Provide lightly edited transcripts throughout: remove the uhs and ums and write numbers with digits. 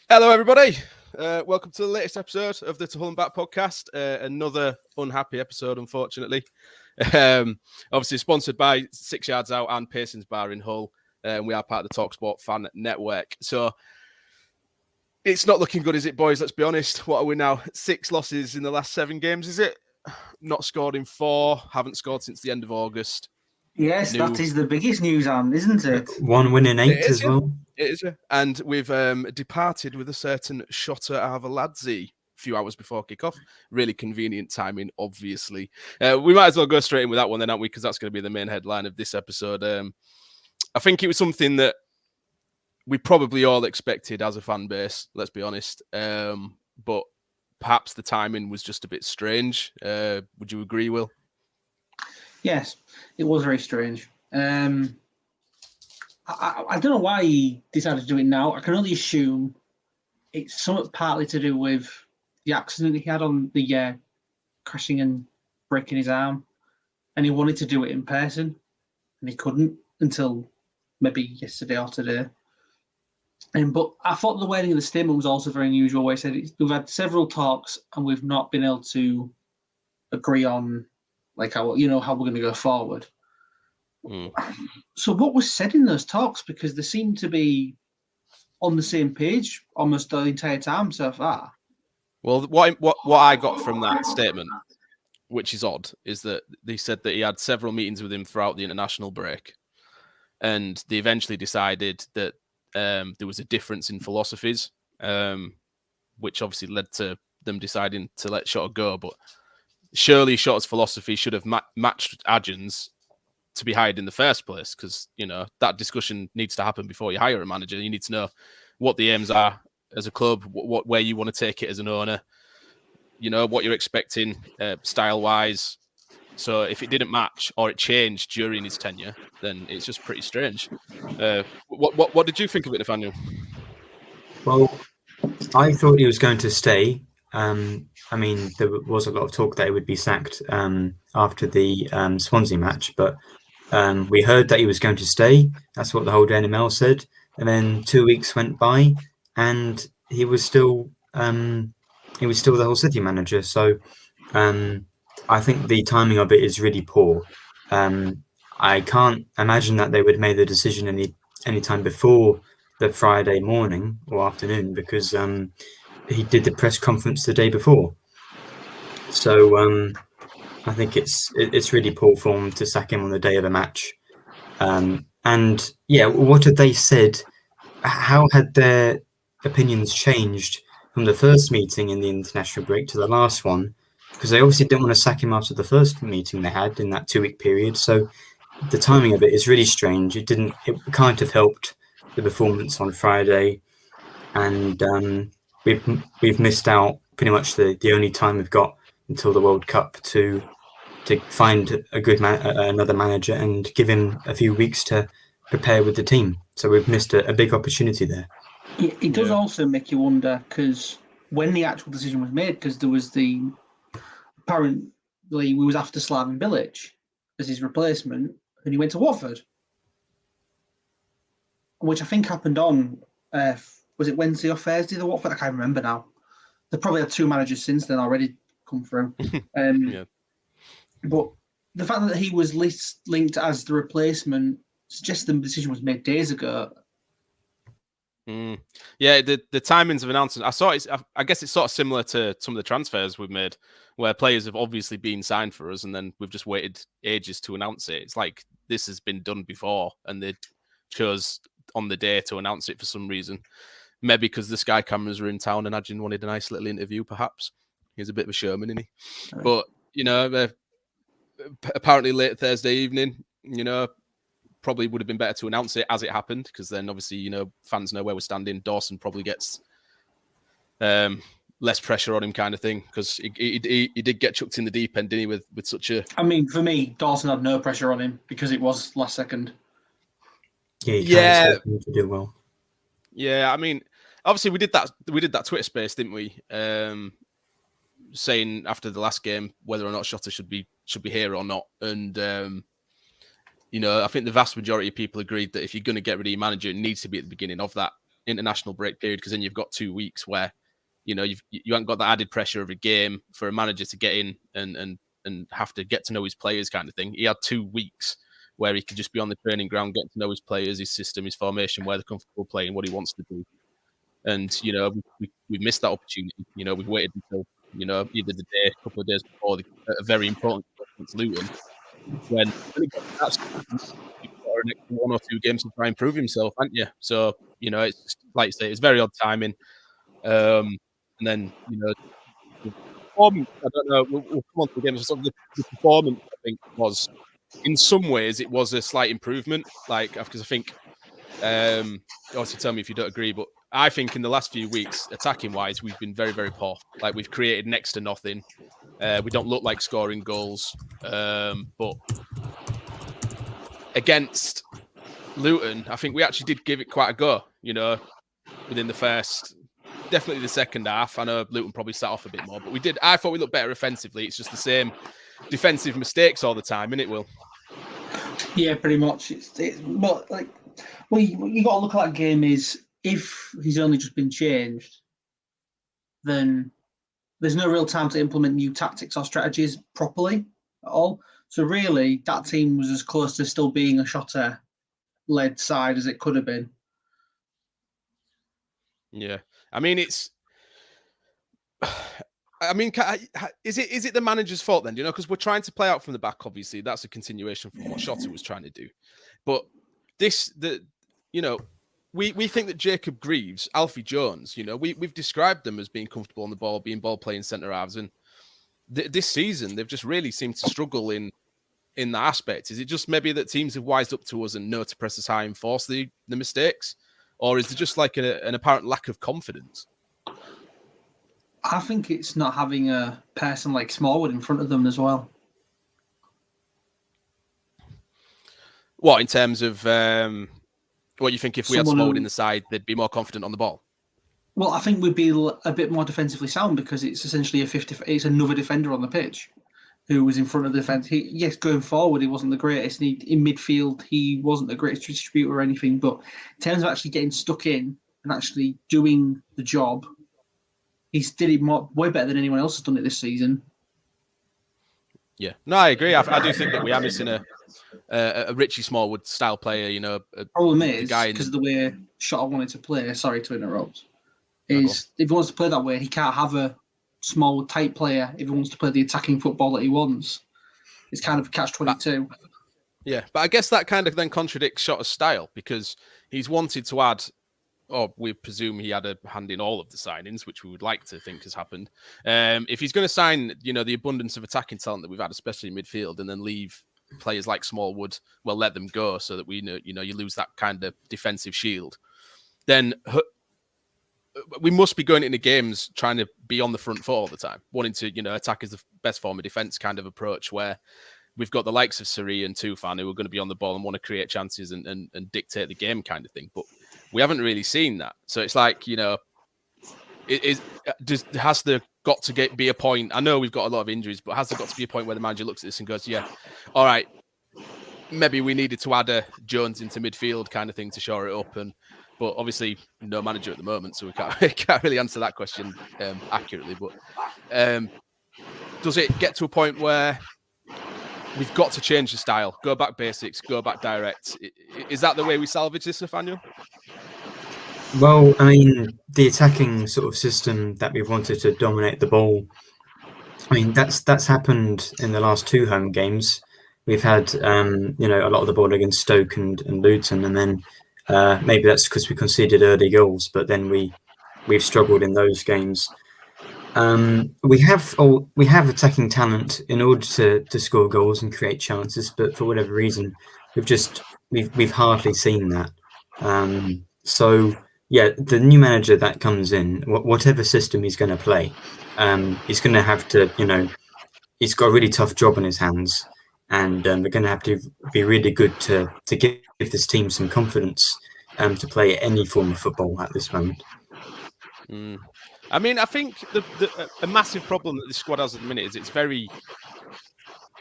Hello, everybody. Welcome to the latest episode of the To Hull and Back podcast. Another unhappy episode, unfortunately. Obviously sponsored by 6 Yards Out and Pearson's Bar in Hull. We are part of the TalkSport fan network. So it's not looking good, is it, boys? Let's be honest. What are we now? 6 losses in the last 7 games, is it? Not scored in 4. Haven't scored since the end of August. Yes, that is the biggest news, Anne, isn't it? 1 win in 8 as well. It is, and we've departed with a certain Shota Arveladze a few hours before kickoff. Really convenient timing, obviously. We might as well go straight in with that one then, aren't we? Because that's going to be the main headline of this episode. I think it was something that we probably all expected as a fan base, let's be honest. But perhaps the timing was just a bit strange. Would you agree, Will? Yes, it was very strange. I don't know why he decided to do it now. I can only assume it's somewhat partly to do with the accident he had on the crashing and breaking his arm. And he wanted to do it in person, and he couldn't until maybe yesterday or today. But I thought the wording of the statement was also very unusual, where he said, we've had several talks and we've not been able to agree on how we're going to go forward. So what was said in those talks? Because they seem to be on the same page almost the entire time so far. Well, what I got from that statement, which is odd, is that they said that he had several meetings with him throughout the international break, and they eventually decided that there was a difference in philosophies, which obviously led to them deciding to let Shota go. But surely Shota's philosophy should have matched Adjun's to be hired in the first place, because that discussion needs to happen before you hire a manager. You need to know what the aims are as a club, where you want to take it as an owner, what you're expecting style wise. So if it didn't match or it changed during his tenure, then it's just pretty strange. What did you think of it, Nathaniel? Well, I thought he was going to stay. There was a lot of talk that he would be sacked after the Swansea match, but we heard that he was going to stay. That's what the whole NML said. And then 2 weeks went by, and he was still the Hull City manager. So I think the timing of it is really poor. I can't imagine that they would have made the decision any time before the Friday morning or afternoon, because he did the press conference the day before. So I think it's really poor form to sack him on the day of a match. And yeah, what had they said? How had their opinions changed from the first meeting in the international break to the last one? Because they obviously didn't want to sack him after the first meeting they had in that 2-week period. So the timing of it is really strange. It kind of helped the performance on Friday, and we've missed out pretty much the only time we've got until the World Cup to find a good another manager and give him a few weeks to prepare with the team. So we've missed a big opportunity there. It does also make you wonder, because when the actual decision was made, because there was apparently we was after Slaven Bilic as his replacement, and he went to Watford, which I think happened on was it Wednesday or Thursday? The Watford, I can't remember now. They probably had 2 managers since then already come through. Yeah. But the fact that he was linked as the replacement suggests the decision was made days ago. Yeah, the timings of announcement. I guess it's sort of similar to some of the transfers we've made, where players have obviously been signed for us, and then we've just waited ages to announce it. It's like this has been done before, and they chose on the day to announce it for some reason. Maybe because the Sky cameras were in town and Adjun wanted a nice little interview, perhaps. He's a bit of a showman, isn't he? Right. But, apparently late Thursday evening, probably would have been better to announce it as it happened, because then obviously, fans know where we're standing. Dawson probably gets less pressure on him, kind of thing, because he did get chucked in the deep end, didn't he, with such a... I mean, for me, Dawson had no pressure on him because it was last second. Yeah, to do well. Yeah, I mean, obviously we did that Twitter space, didn't we? Saying after the last game whether or not Shota should be here or not, and I think the vast majority of people agreed that if you're going to get rid of your manager, it needs to be at the beginning of that international break period, because then you've got 2 weeks where, you haven't got the added pressure of a game for a manager to get in and have to get to know his players kind of thing. He had 2 weeks where he could just be on the training ground, getting to know his players, his system, his formation, where they're comfortable playing, what he wants to do. And, we missed that opportunity. We waited until, either the day, a couple of days before a very important against Luton, when he got that or an extra 1 or 2 games to try and prove himself, haven't you? So, it's just, like you say, it's very odd timing. And then, the performance, I don't know, we'll come on to the game. So the performance, I think, was, in some ways, it was a slight improvement. Like, because I think, obviously tell me if you don't agree, but I think in the last few weeks, attacking-wise, we've been very, very poor. Like, we've created next to nothing. We don't look like scoring goals. But against Luton, I think we actually did give it quite a go, within the first, definitely the second half. I know Luton probably sat off a bit more, but I thought we looked better offensively. It's just the same defensive mistakes all the time, innit, Will? Yeah, pretty much. But, like, what you got to look at that game is, if he's only just been changed, then there's no real time to implement new tactics or strategies properly at all. So really, that team was as close to still being a Shota-led side as it could have been. Yeah. I mean, is it the manager's fault then? Because we're trying to play out from the back, obviously. That's a continuation from what Shota was trying to do. But we think that Jacob Greaves, Alfie Jones, we've described them as being comfortable on the ball, being ball-playing centre-halves. And this season, they've just really seemed to struggle in that aspect. Is it just maybe that teams have wised up to us and know to press us high and force the mistakes? Or is there just like an apparent lack of confidence? I think it's not having a person like Smallwood in front of them as well. What, in terms of what you think if we had Smallwood in the side, they'd be more confident on the ball? Well, I think we'd be a bit more defensively sound, because it's essentially it's another defender on the pitch who was in front of the defence. Yes, going forward, he wasn't the greatest. In midfield, he wasn't the greatest distributor or anything. But in terms of actually getting stuck in and actually doing the job, he's did it way better than anyone else has done it this season. Yeah, no, I agree. I do think that we are missing a Richie Smallwood style player. Problem is, because of the way Shota wanted to play. Sorry to interrupt. If he wants to play that way, he can't have a Smallwood type player if he wants to play the attacking football that he wants. It's kind of a catch-22. Yeah, but I guess that kind of then contradicts Shota's style, because he's wanted to add, or we presume he had a hand in all of the signings, which we would like to think has happened. If he's going to sign, the abundance of attacking talent that we've had, especially in midfield, and then leave players like Smallwood, well, let them go so that we know, you lose that kind of defensive shield, then we must be going into games trying to be on the front foot all the time, wanting to, attack as the best form of defense kind of approach, where we've got the likes of Sari and Tufan who are going to be on the ball and want to create chances and dictate the game kind of thing. But we haven't really seen that. So it's like, has there got to be a point? I know we've got a lot of injuries, but has there got to be a point where the manager looks at this and goes, yeah, all right, maybe we needed to add a Jones into midfield kind of thing to shore it up. But obviously, no manager at the moment, so we can't really answer that question accurately. But does it get to a point where we've got to change the style, go back basics, go back direct? Is that the way we salvage this, Nathaniel? Well, I mean, the attacking sort of system that we've wanted to dominate the ball, I mean, that's happened in the last 2 home games. We've had, a lot of the ball against Stoke and Luton, and then maybe that's because we conceded early goals, but then we've struggled in those games. We have attacking talent in order to score goals and create chances, but for whatever reason, we've hardly seen that. So yeah, the new manager that comes in, whatever system he's going to play, he's going to have to, he's got a really tough job on his hands, and they're going to have to be really good to give this team some confidence to play any form of football at this moment. I mean, I think a massive problem that this squad has at the minute is it's very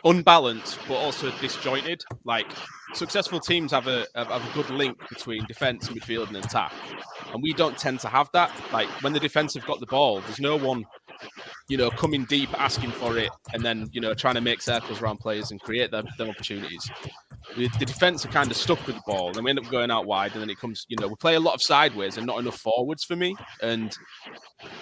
unbalanced, but also disjointed. Like, successful teams have a good link between defence, midfield, and attack. And we don't tend to have that. Like when the defense have got the ball, there's no one, coming deep, asking for it, and then, trying to make circles around players and create them opportunities. The defense are kind of stuck with the ball, and we end up going out wide, and then it comes, we play a lot of sideways and not enough forwards for me. And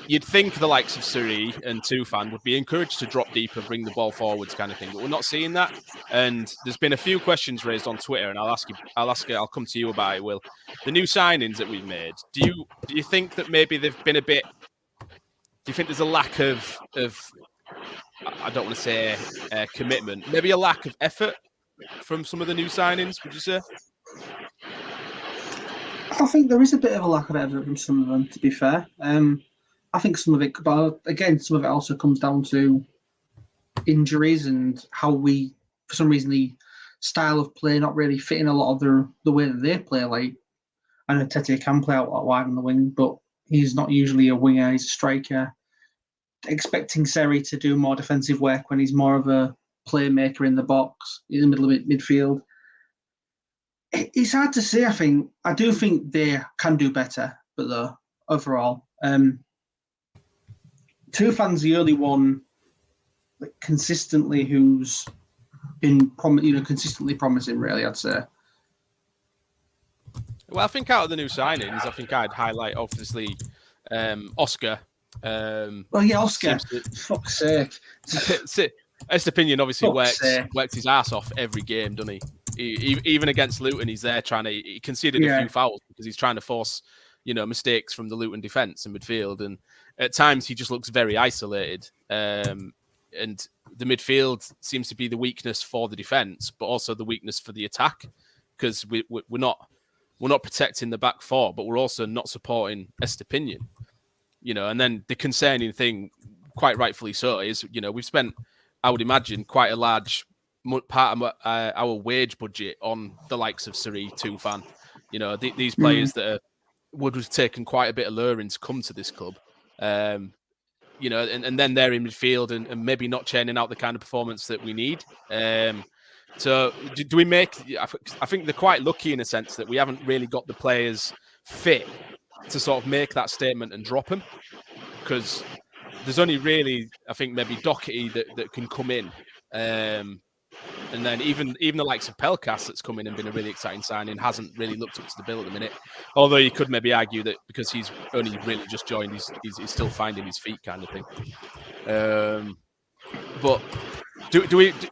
you'd think the likes of Suri and Tufan would be encouraged to drop deeper, bring the ball forwards kind of thing, but we're not seeing that. And there's been a few questions raised on Twitter, and I'll come to you about it, Will. The new signings that we've made, do you think that maybe they've been a bit, do you think there's a lack of I don't want to say commitment, maybe a lack of effort from some of the new signings, would you say? I think there is a bit of a lack of effort from some of them, to be fair. I think some of it, but again, some of it also comes down to injuries and how we, for some reason, the style of play not really fitting a lot of the way that they play. Like, I know Tete can play out wide on the wing, but he's not usually a winger, he's a striker. Expecting Seri to do more defensive work when he's more of a playmaker in the box, in the middle of midfield. It's hard to say, I do think they can do better, but overall, Tufan's the only one consistently who's been consistently promising, really, I'd say. Well, I think out of the new signings, I think I'd highlight, obviously, Oscar. Oscar. Fuck's sake. Estepinian obviously works his ass off every game, doesn't he? Even against Luton, he's there he conceded a few fouls because he's trying to force, mistakes from the Luton defence and midfield. And at times he just looks very isolated. And the midfield seems to be the weakness for the defence, but also the weakness for the attack, because we're not protecting the back four, but we're also not supporting Estepinian. And then the concerning thing, quite rightfully so, is, we've spent, I would imagine, quite a large part of our wage budget on the likes of Suri, Tufan. These players that would have taken quite a bit of luring to come to this club. And then they're in midfield and maybe not churning out the kind of performance that we need. So do we make... I think they're quite lucky in a sense that we haven't really got the players fit to sort of make that statement and drop him, because there's only really, I think, maybe Doherty that can come in, and then even the likes of Pelkas that's come in and been a really exciting signing hasn't really looked up to the bill at the minute. Although you could maybe argue that because he's only really just joined, he's still finding his feet, kind of thing. But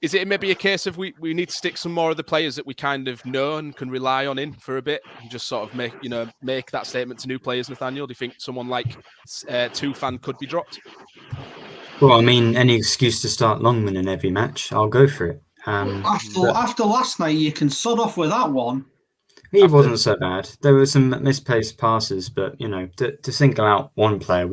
is it maybe a case of we need to stick some more of the players that we kind of know and can rely on in for a bit, and just sort of make that statement to new players, Nathaniel? Do you think someone like Tufan could be dropped? Well, I mean, any excuse to start Longman in every match, I'll go for it. After last night, you can sod off with that one. He wasn't so bad. There were some misplaced passes, but to single out one player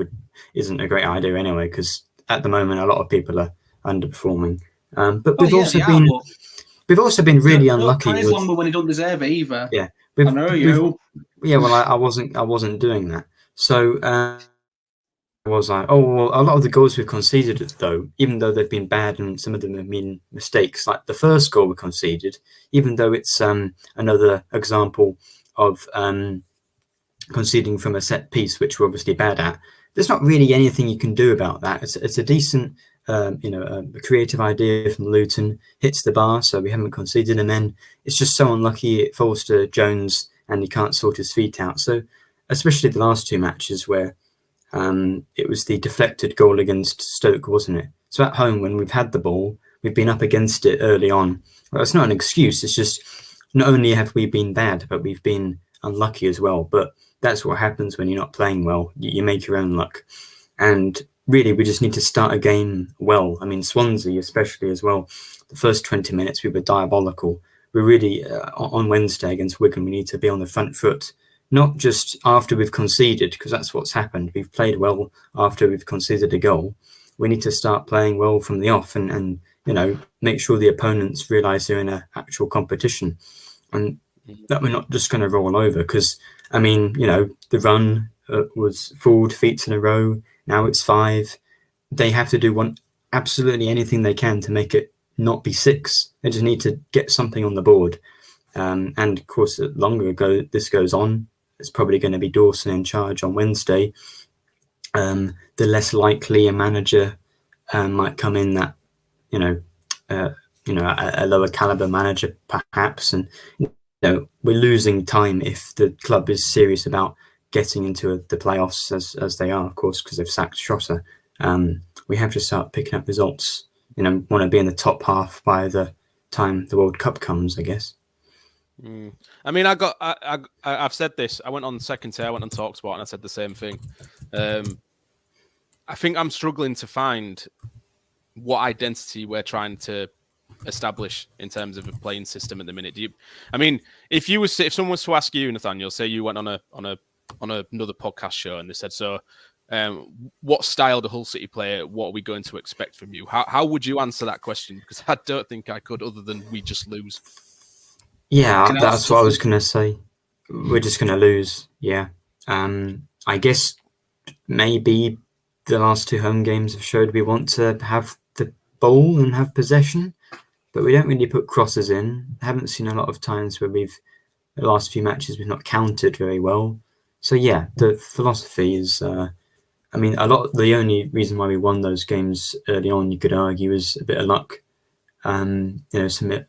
isn't a great idea anyway, because at the moment a lot of people are underperforming. But we've also been really unlucky. Praise Longman when he don't deserve it either. Yeah, I know you. Yeah, well, I wasn't doing that. So. Was like, oh, well, a lot of the goals we've conceded, though, even though they've been bad and some of them have been mistakes, like the first goal we conceded, even though it's another example of conceding from a set piece, which we're obviously bad at, there's not really anything you can do about that. It's a decent, a creative idea from Luton, hits the bar, so we haven't conceded, and then it's just so unlucky it falls to Jones and he can't sort his feet out. So, especially the last two matches where it was the deflected goal against Stoke, wasn't it? So at home, when we've had the ball, we've been up against it early on. Well, it's not an excuse. It's just not only have we been bad, but we've been unlucky as well. But that's what happens when you're not playing well. You make your own luck. And really, we just need to start a game well. I mean, Swansea especially as well. The first 20 minutes, we were diabolical. We really, on Wednesday against Wigan, we need to be on the front foot. Not just after we've conceded, because that's what's happened. We've played well after we've conceded a goal. We need to start playing well from the off and make sure the opponents realise they're in an actual competition and that we're not just going to roll over. Because, I mean, the run was 4 defeats in a row. Now it's 5. They have to do absolutely anything they can to make it not be 6. They just need to get something on the board. And, of course, the longer this goes on, it's probably going to be Dawson in charge on Wednesday, the less likely a manager might come in that, a lower caliber manager perhaps. And we're losing time if the club is serious about getting into the playoffs as they are, of course, because they've sacked Shota. We have to start picking up results. Want to be in the top half by the time the World Cup comes, I guess. I mean, I've said this. I went on Second Tier, I went on TalkSport, and I said the same thing. I think I'm struggling to find what identity we're trying to establish in terms of a playing system at the minute. If someone was to ask you, Nathaniel, say you went on another podcast show and they said, so what style do Hull City play? What are we going to expect from you? How would you answer that question? Because I don't think I could, other than we just lose. Yeah, that's what I was going to say. We're just going to lose. Yeah. I guess maybe the last 2 home games have showed we want to have the ball and have possession, but we don't really put crosses in. I haven't seen a lot of times where the last few matches, we've not countered very well. So yeah, the philosophy is, the only reason why we won those games early on, you could argue, is a bit of luck, some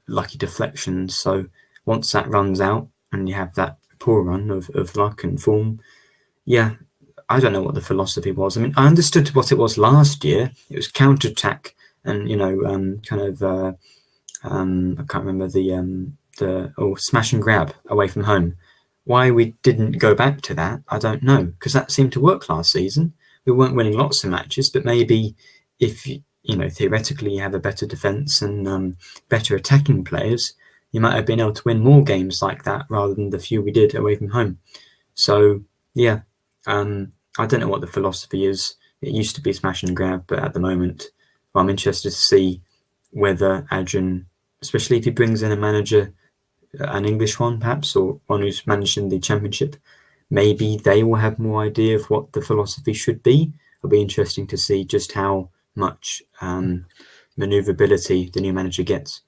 lucky deflections. So once that runs out and you have that poor run of luck and form, yeah, I don't know what the philosophy was. I understood what it was last year. It was counter-attack and, I can't remember the smash and grab away from home. Why we didn't go back to that, I don't know, because that seemed to work last season. We weren't winning lots of matches, but maybe if, theoretically you have a better defence and better attacking players, you might have been able to win more games like that rather than the few we did away from home. So, yeah, I don't know what the philosophy is. It used to be smash and grab, but at the moment, I'm interested to see whether Adrian, especially if he brings in a manager, an English one perhaps, or one who's managed in the Championship, maybe they will have more idea of what the philosophy should be. It'll be interesting to see just how much manoeuvrability the new manager gets.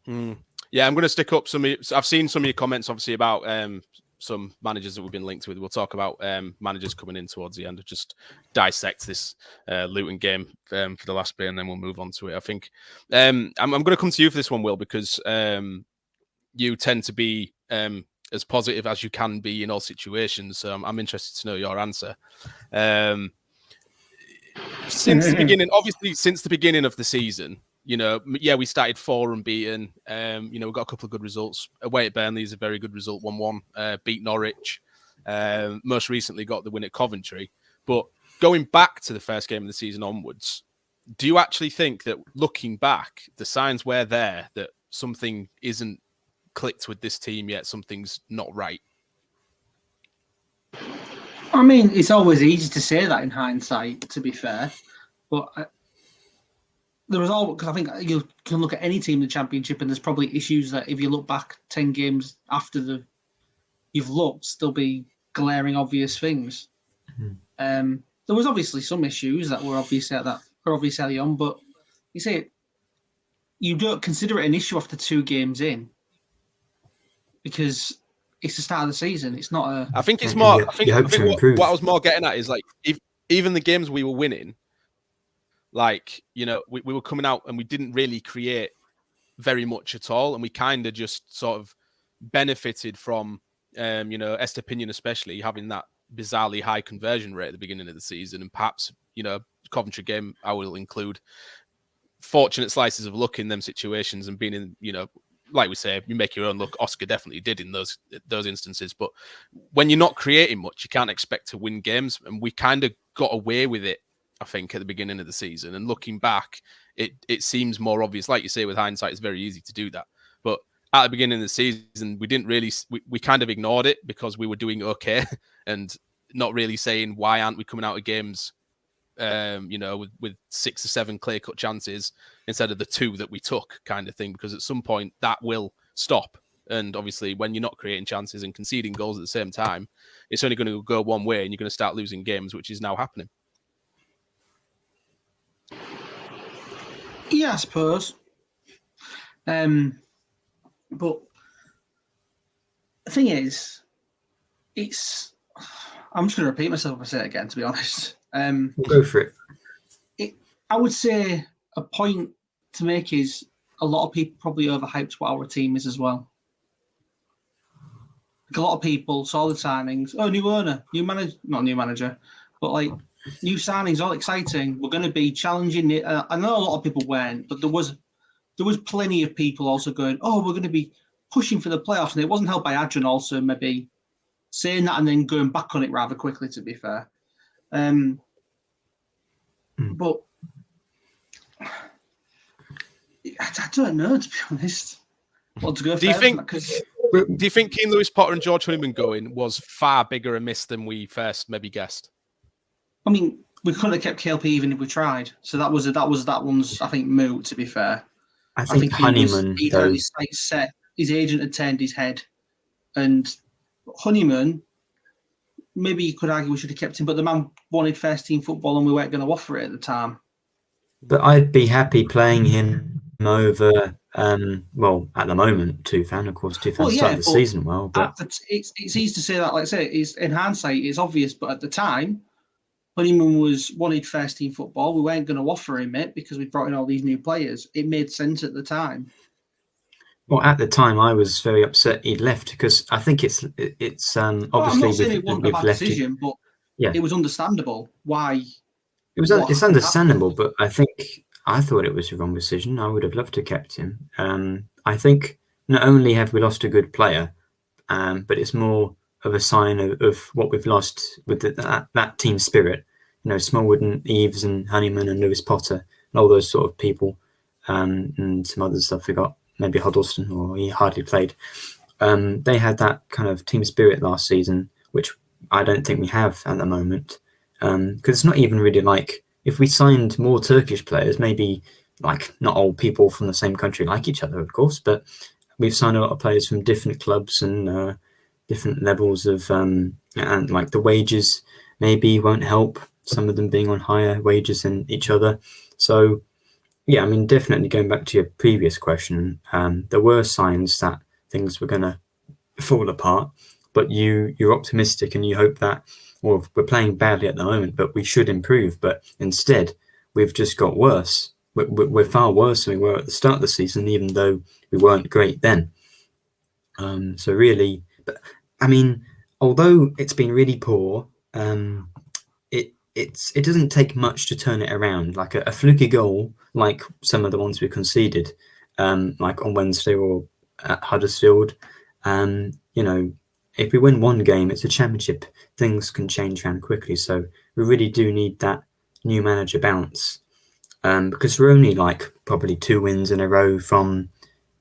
Yeah, I'm going to stick up I've seen some of your comments, obviously, about some managers that we've been linked with. We'll talk about managers coming in towards the end, of just dissect this Luton game for the last bit, and then we'll move on to it. I think I'm going to come to you for this one, Will, because you tend to be as positive as you can be in all situations. So I'm interested to know your answer. Since the beginning of the season, we started 4 unbeaten. We got a couple of good results. Away at Burnley is a very good result, 1-1. Beat Norwich. Most recently got the win at Coventry. But going back to the first game of the season onwards, do you actually think that, looking back, the signs were there that something isn't clicked with this team yet, something's not right? It's always easy to say that in hindsight, to be fair, but there was all, because I think you can look at any team in the Championship and there's probably issues that if you look back 10 games after you've looked, there'll be glaring obvious things. Mm-hmm. There was obviously some issues that were obvious early on, but you say you don't consider it an issue after 2 games in, because it's the start of the season. It's not a. I think it's more. I think what I was more getting at is, like, if even the games we were winning, like, we were coming out and we didn't really create very much at all, and we kind of just sort of benefited from, Estepinian especially having that bizarrely high conversion rate at the beginning of the season, and perhaps, Coventry game I will include fortunate slices of luck in them situations and being in, like we say, you make your own luck. Oscar definitely did in those instances. But when you're not creating much, you can't expect to win games. And we kind of got away with it, I think, at the beginning of the season. And looking back, it seems more obvious. Like you say, with hindsight, it's very easy to do that. But at the beginning of the season, we didn't really, we kind of ignored it because we were doing okay and not really saying, why aren't we coming out of games, with 6 or 7 clear-cut chances instead of the 2 that we took, kind of thing, because at some point that will stop. And obviously when you're not creating chances and conceding goals at the same time, it's only going to go one way and you're going to start losing games, which is now happening. Yeah, I suppose. But the thing is, I'm just going to repeat myself if I say it again, to be honest. We'll go for it. I would say a point to make is a lot of people probably overhyped what our team is as well. Like a lot of people saw the signings. Oh, new owner, new manager, not new manager, but like new signings, all exciting. We're going to be challenging it. I know a lot of people weren't, but there was plenty of people also going, oh, we're going to be pushing for the playoffs. And it wasn't helped by Adrian also maybe saying that and then going back on it rather quickly, to be fair. But I don't know, to be honest. What to go for? Do you think Keane Lewis Potter and George Honeyman going was far bigger a miss than we first maybe guessed? I mean, we couldn't have kept KLP even if we tried. So that one's I think moot, to be fair. I think Honeyman his agent had turned his head, and Honeyman, maybe you could argue we should have kept him, but the man wanted first team football and we weren't going to offer it at the time. But I'd be happy playing him over, well, at the moment, Tufan. Of course, Tufan started the season well. But it's easy to say that, like I say, in hindsight, it's obvious, but at the time, Honeyman wanted first team football. We weren't going to offer him it because we brought in all these new players. It made sense at the time. Well, at the time, I was very upset he'd left because I think it's obviously I'm not saying it wasn't a bad decision, but it was understandable why. It's understandable, but I thought it was a wrong decision. I would have loved to have kept him. I think not only have we lost a good player, but it's more of a sign of what we've lost with that team spirit. You know, Smallwood and Eves and Honeyman and Lewis Potter and all those sort of people, and some others I forgot. Maybe Huddleston, or he hardly played. They had that kind of team spirit last season, which I don't think we have at the moment. Because it's not even really like if we signed more Turkish players, maybe like not all people from the same country like each other, of course, but we've signed a lot of players from different clubs and different levels of and like the wages maybe won't help. Some of them being on higher wages than each other. So yeah, I mean, definitely going back to your previous question, there were signs that things were going to fall apart, but you're optimistic and you hope that, well, we're playing badly at the moment, but we should improve. But instead, we've just got worse. We're far worse than we were at the start of the season, even though we weren't great then. So really, but I mean, although it's been really poor, it doesn't take much to turn it around. Like a fluky goal, like some of the ones we conceded, like on Wednesday or at Huddersfield. You know, if we win one game, it's a championship. Things can change around quickly. So we really do need that new manager bounce, because we're only like probably 2 wins in a row from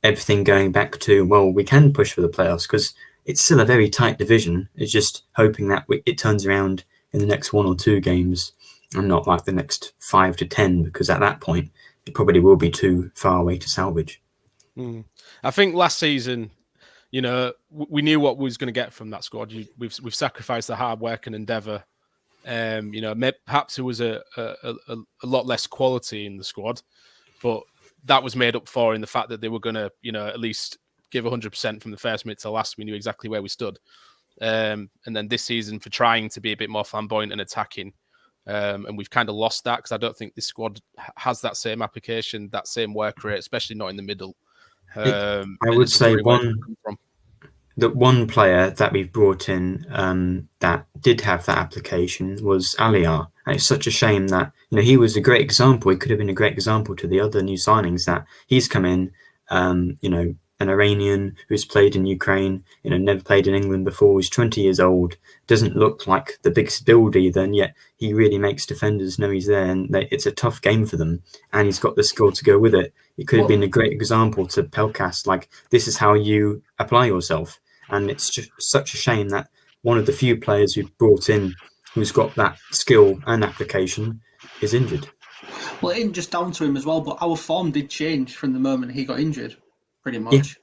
everything going back to, well, we can push for the playoffs because it's still a very tight division. It's just hoping that it turns around in the next 1 or 2 games and not like the next 5 to 10, because at that point it probably will be too far away to salvage. I think last season, you know, we knew what we was going to get from that squad. We've sacrificed the hard work and endeavour. You know, perhaps there was a lot less quality in the squad, but that was made up for in the fact that they were going to, you know, at least give 100% from the first minute to the last. We knew exactly where we stood. And then this season, for trying to be a bit more flamboyant and attacking, and we've kind of lost that because I don't think this squad has that same application, that same work rate, especially not in the middle. I would say the one player that we've brought in that did have that application was Aliar. And it's such a shame that, you know, he was a great example. He could have been a great example to the other new signings that he's come in, you know, an Iranian who's played in Ukraine, you know, never played in England before. He's 20 years old, doesn't look like the biggest build either, and yet he really makes defenders know he's there, and it's a tough game for them, and he's got the skill to go with it. It could have been a great example to Pelkas, like, this is how you apply yourself. And it's just such a shame that one of the few players we've brought in who's got that skill and application is injured. Well, it ain't just down to him as well, but our form did change from the moment he got injured. Pretty much,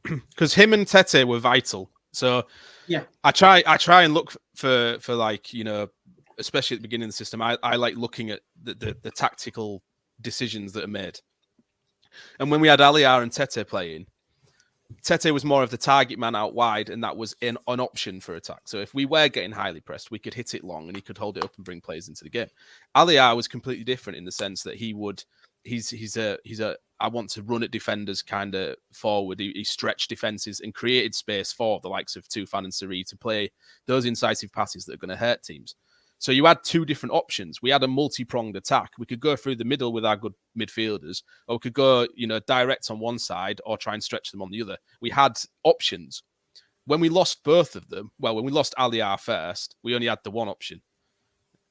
because him and Tete were vital. So yeah, I try and look for like, you know, especially at the beginning of the system. I like looking at the tactical decisions that are made. And when we had Aliar and Tete playing, Tete was more of the target man out wide, and that was an option for attack. So if we were getting highly pressed, we could hit it long, and he could hold it up and bring players into the game. Aliar was completely different in the sense that he's a I want to run at defenders kind of forward. He stretched defenses and created space for the likes of Tufan and Sari to play those incisive passes that are going to hurt teams. So you had two different options. We had a multi-pronged attack. We could go through the middle with our good midfielders, or we could go, direct on one side or try and stretch them on the other. We had options. When we lost both of them, when we lost Aliar first, we only had the one option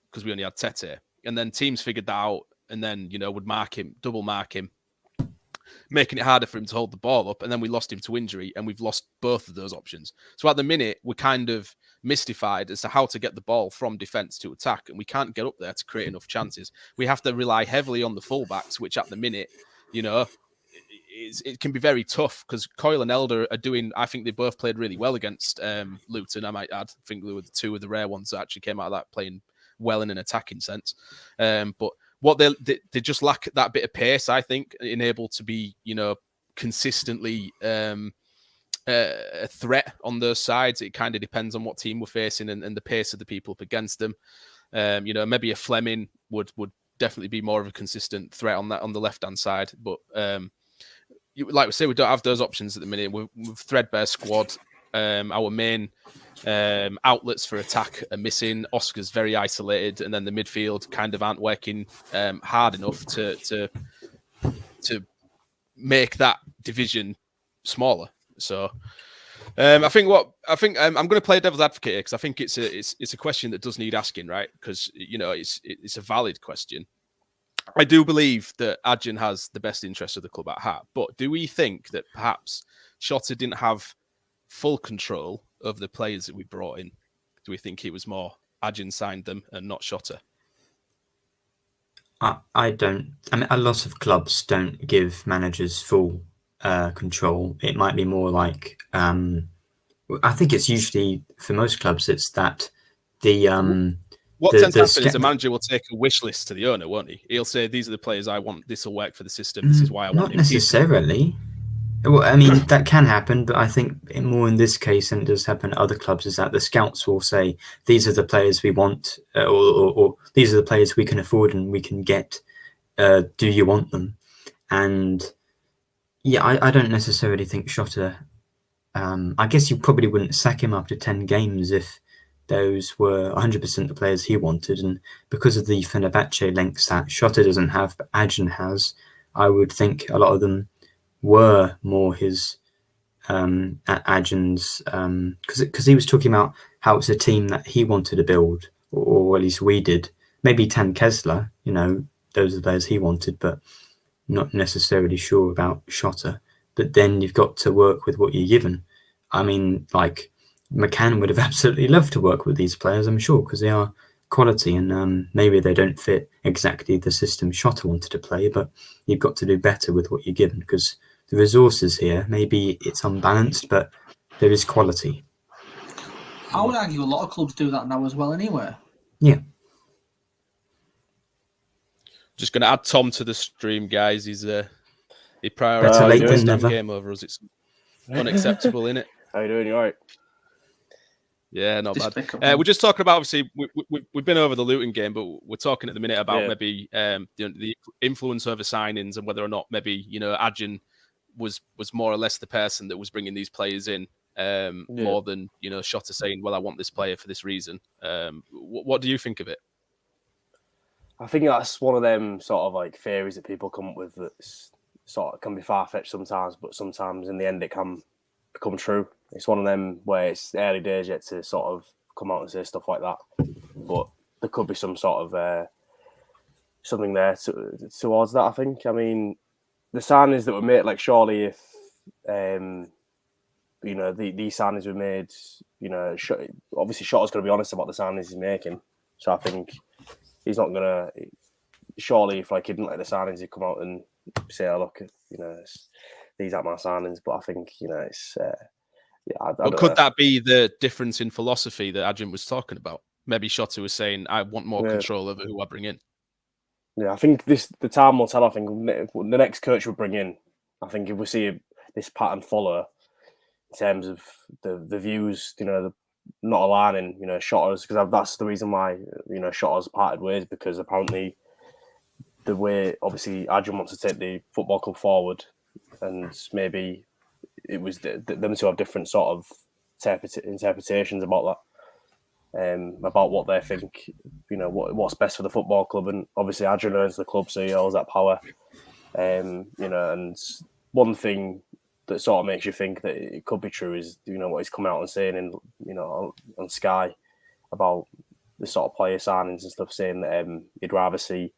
because we only had Tete. And then teams figured that out and then, would mark him, double mark him, making it harder for him to hold the ball up. And then we lost him to injury and we've lost both of those options. So at the minute, we're kind of mystified as to how to get the ball from defence to attack. And we can't get up there to create enough chances. We have to rely heavily on the fullbacks, which at the minute, it can be very tough because Coyle and Elder are doing, I think they both played really well against Luton, I might add. I think they were the two of the rare ones that actually came out of that playing well in an attacking sense. But what they just lack that bit of pace, I think, in able to be, consistently a threat on those sides. It kind of depends on what team we're facing and the pace of the people up against them. Maybe a Fleming would definitely be more of a consistent threat on the left-hand side. But like we say, we don't have those options at the minute. We've threadbare squad. Our main outlets for attack are missing. Oscar's very isolated, and then the midfield kind of aren't working hard enough to make that division smaller. So I think I'm going to play devil's advocate here because I think it's a question that does need asking, right? Because it's a valid question. I do believe that Adjan has the best interest of the club at heart, but do we think that perhaps Shota didn't have full control of the players that we brought in? Do we think it was more Adjan signed them and not Shota? I don't. I mean, a lot of clubs don't give managers full control. It might be more like I think it's usually for most clubs it's that what tends to happen is a manager will take a wish list to the owner, won't he? He'll say, these are the players I want. This will work for the system. This is why I want him. Not necessarily. Well, I mean, that can happen, but I think more in this case than it does happen at other clubs is that the scouts will say, these are the players we want, or these are the players we can afford and we can get. Do you want them? And yeah, I don't necessarily think Shota... I guess you probably wouldn't sack him after 10 games if those were 100% the players he wanted. And because of the Fenerbahce links that Shota doesn't have, but Adjan has, I would think a lot of them were more his Adjan's, because he was talking about how it's a team that he wanted to build, or at least we did. Maybe Tan Kessler, those are the players he wanted, but not necessarily sure about Shota. But then you've got to work with what you're given. I mean, like McCann would have absolutely loved to work with these players, I'm sure, because they are quality and maybe they don't fit exactly the system Shota wanted to play, but you've got to do better with what you're given because the resources here, maybe it's unbalanced, but there is quality. I would argue a lot of clubs do that now as well anyway. Yeah. Just going to add Tom to the stream, guys. He prioritised the game over us. It's unacceptable, isn't it? How you doing? You all right? Yeah, not bad. We're just talking about, obviously, we've been over the Luton game, but we're talking at the minute about maybe the influence over signings and whether or not maybe, Adjan was more or less the person that was bringing these players in more than, Shota saying, well, I want this player for this reason. What do you think of it? I think that's one of them sort of like theories that people come up with that's sort of can be far-fetched sometimes, but sometimes in the end it can become true. It's one of them where it's early days yet to sort of come out and say stuff like that. But there could be some sort of something there towards that, I think. I mean, the signings that were made, like surely if, these signings were made, obviously Shota's going to be honest about the signings he's making. So I think he's not going to, surely if like he didn't like the signings, he'd come out and say, oh, look, these aren't my signings. But I think, it's... But could that be the difference in philosophy that Adjan was talking about? Maybe Shota was saying, I want more control over who I bring in. Yeah, I think the time will tell. I think the next coach we bring in, I think if we see this pattern follow, terms of the views, not aligning, Shota's, because that's the reason why, Shota's parted ways, because apparently the way, obviously, Adrian wants to take the football club forward, and maybe it was them to have different sort of interpretations about that, about what they think, what's best for the football club. And obviously, Adrian owns the club, so he holds that power. And one thing that sort of makes you think that it could be true is, what he's coming out and saying on Sky about the sort of player signings and stuff, saying that he'd rather see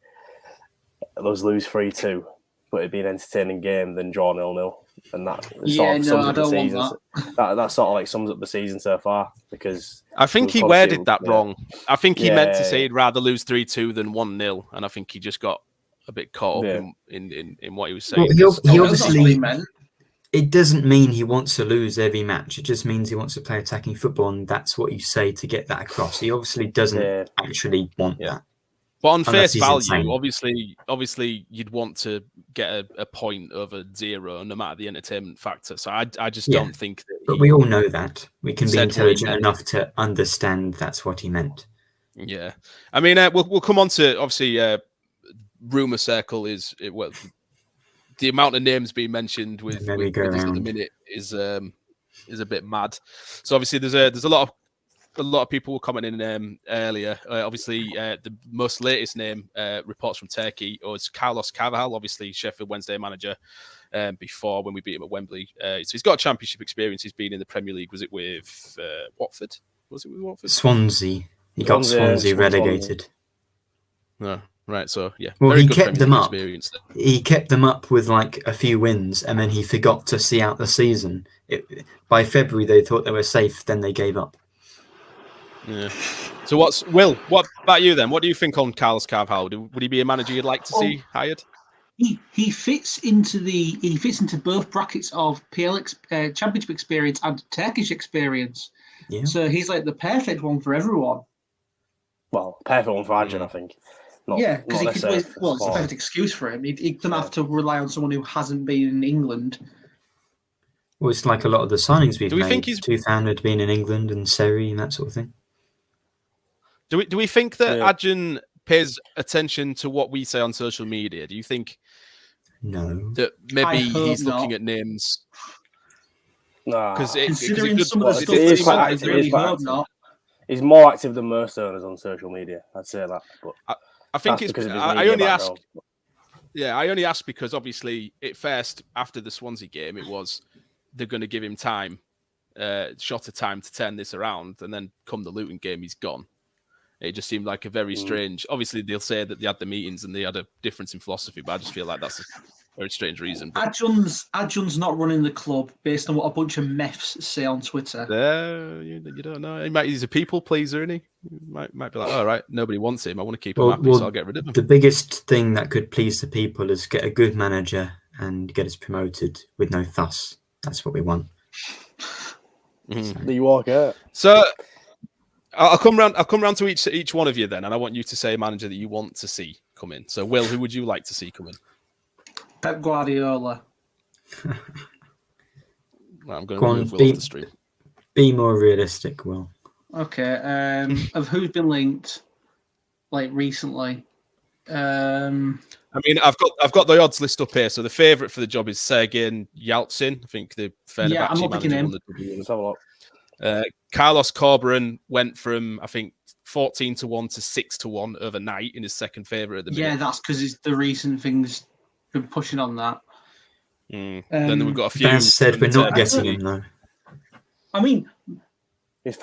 us lose 3-2, but it'd be an entertaining game than draw 0-0. And that sums up the season. That sort of like sums up the season so far, because I think he worded that wrong. I think he meant to say he'd rather lose 3-2 than 1-0, and I think he just got a bit caught up in what he was saying. Well, he obviously it doesn't mean he wants to lose every match. It just means he wants to play attacking football, and that's what you say to get that across. He obviously doesn't actually want that. But on face value, obviously, you'd want to get a point over 0, no matter the entertainment factor. So I just don't think that. But we all know that. We can be intelligent enough to understand that's what he meant. Yeah, I mean, we'll come on to obviously. Rumor circle is the amount of names being mentioned with this at the minute is a bit mad. So obviously there's a lot of people commenting earlier. Obviously the most latest name reports from Turkey was Carlos Carvalhal, obviously Sheffield Wednesday manager before when we beat him at Wembley. So he's got championship experience. He's been in the Premier League. Was it with Watford? Was it with Watford? Swansea. He got Swansea relegated. No. Right, so yeah. Well, he kept them up. He kept them up with like a few wins, and then he forgot to see out the season. By February, they thought they were safe. Then they gave up. Yeah. So what about you then? What do you think on Carlos Carvalhal? Would he be a manager you'd like to see hired? He fits into both brackets of Championship experience and Turkish experience. Yeah. So he's like the perfect one for everyone. Well, perfect one for Adrian, I think. Because it's a perfect excuse for him. He doesn't have to rely on someone who hasn't been in England. Well, it's like a lot of the signings we've made. Tufan had been in England and Seri and that sort of thing. Do we think that Adrian pays attention to what we say on social media? Do you think that maybe he's looking at names? No. Considering some of the stuff he's not. He's more active than most owners on social media. I'd say that. But I think it's because I only ask. Yeah, I only ask because obviously at first after the Swansea game, it was they're going to give him time, Shota time to turn this around, and then come the Luton game, he's gone. It just seemed like a very strange. Obviously, they'll say that they had the meetings and they had a difference in philosophy, but I just feel like that's a very strange reason. Adjun's not running the club based on what a bunch of meths say on Twitter. You don't know. He's a people pleaser, isn't he? Might be like, all right, nobody wants him. I want to keep him happy, so I'll get rid of him. The biggest thing that could please the people is get a good manager and get us promoted with no fuss. That's what we want. You walk out. So I'll come round to each one of you then, and I want you to say a manager that you want to see come in. So, Will, who would you like to see come in? Pep Guardiola. I'm going to remove Will off the stream. Be more realistic, Will. Okay. Of who's been linked, like recently? I mean, I've got the odds list up here. So the favourite for the job is Sergen Yaltsin. I think the Fenerbahce I'm not picking him. Let's have a look. Carlos Corberán went from I think 14-1 to 6-1 overnight in his second favourite at the minute. Yeah, that's because the recent things been pushing on that. Then we've got a few. Baz said we're not guessing him though. I mean, it's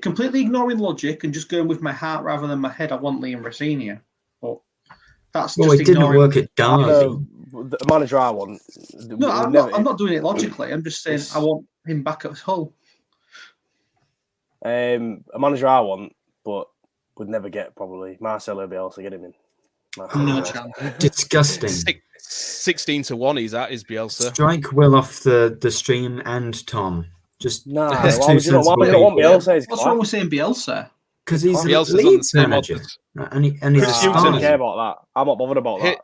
completely ignoring logic and just going with my heart rather than my head. I want Liam Rosenior, but that's just it didn't work at Derby. The manager I want. No, I'm not doing it logically. I'm just saying I want him back at Hull. A manager I want, but would never get probably Marcelo Bielsa. Get him in. No chance. Disgusting. 16-1 he's at is Bielsa. Strike Will off the stream and Tom. Just why would you not want Bielsa? What's wrong with saying Bielsa? Because he's Bielsa's Leeds manager. And he's I don't care about that. I'm not bothered about that.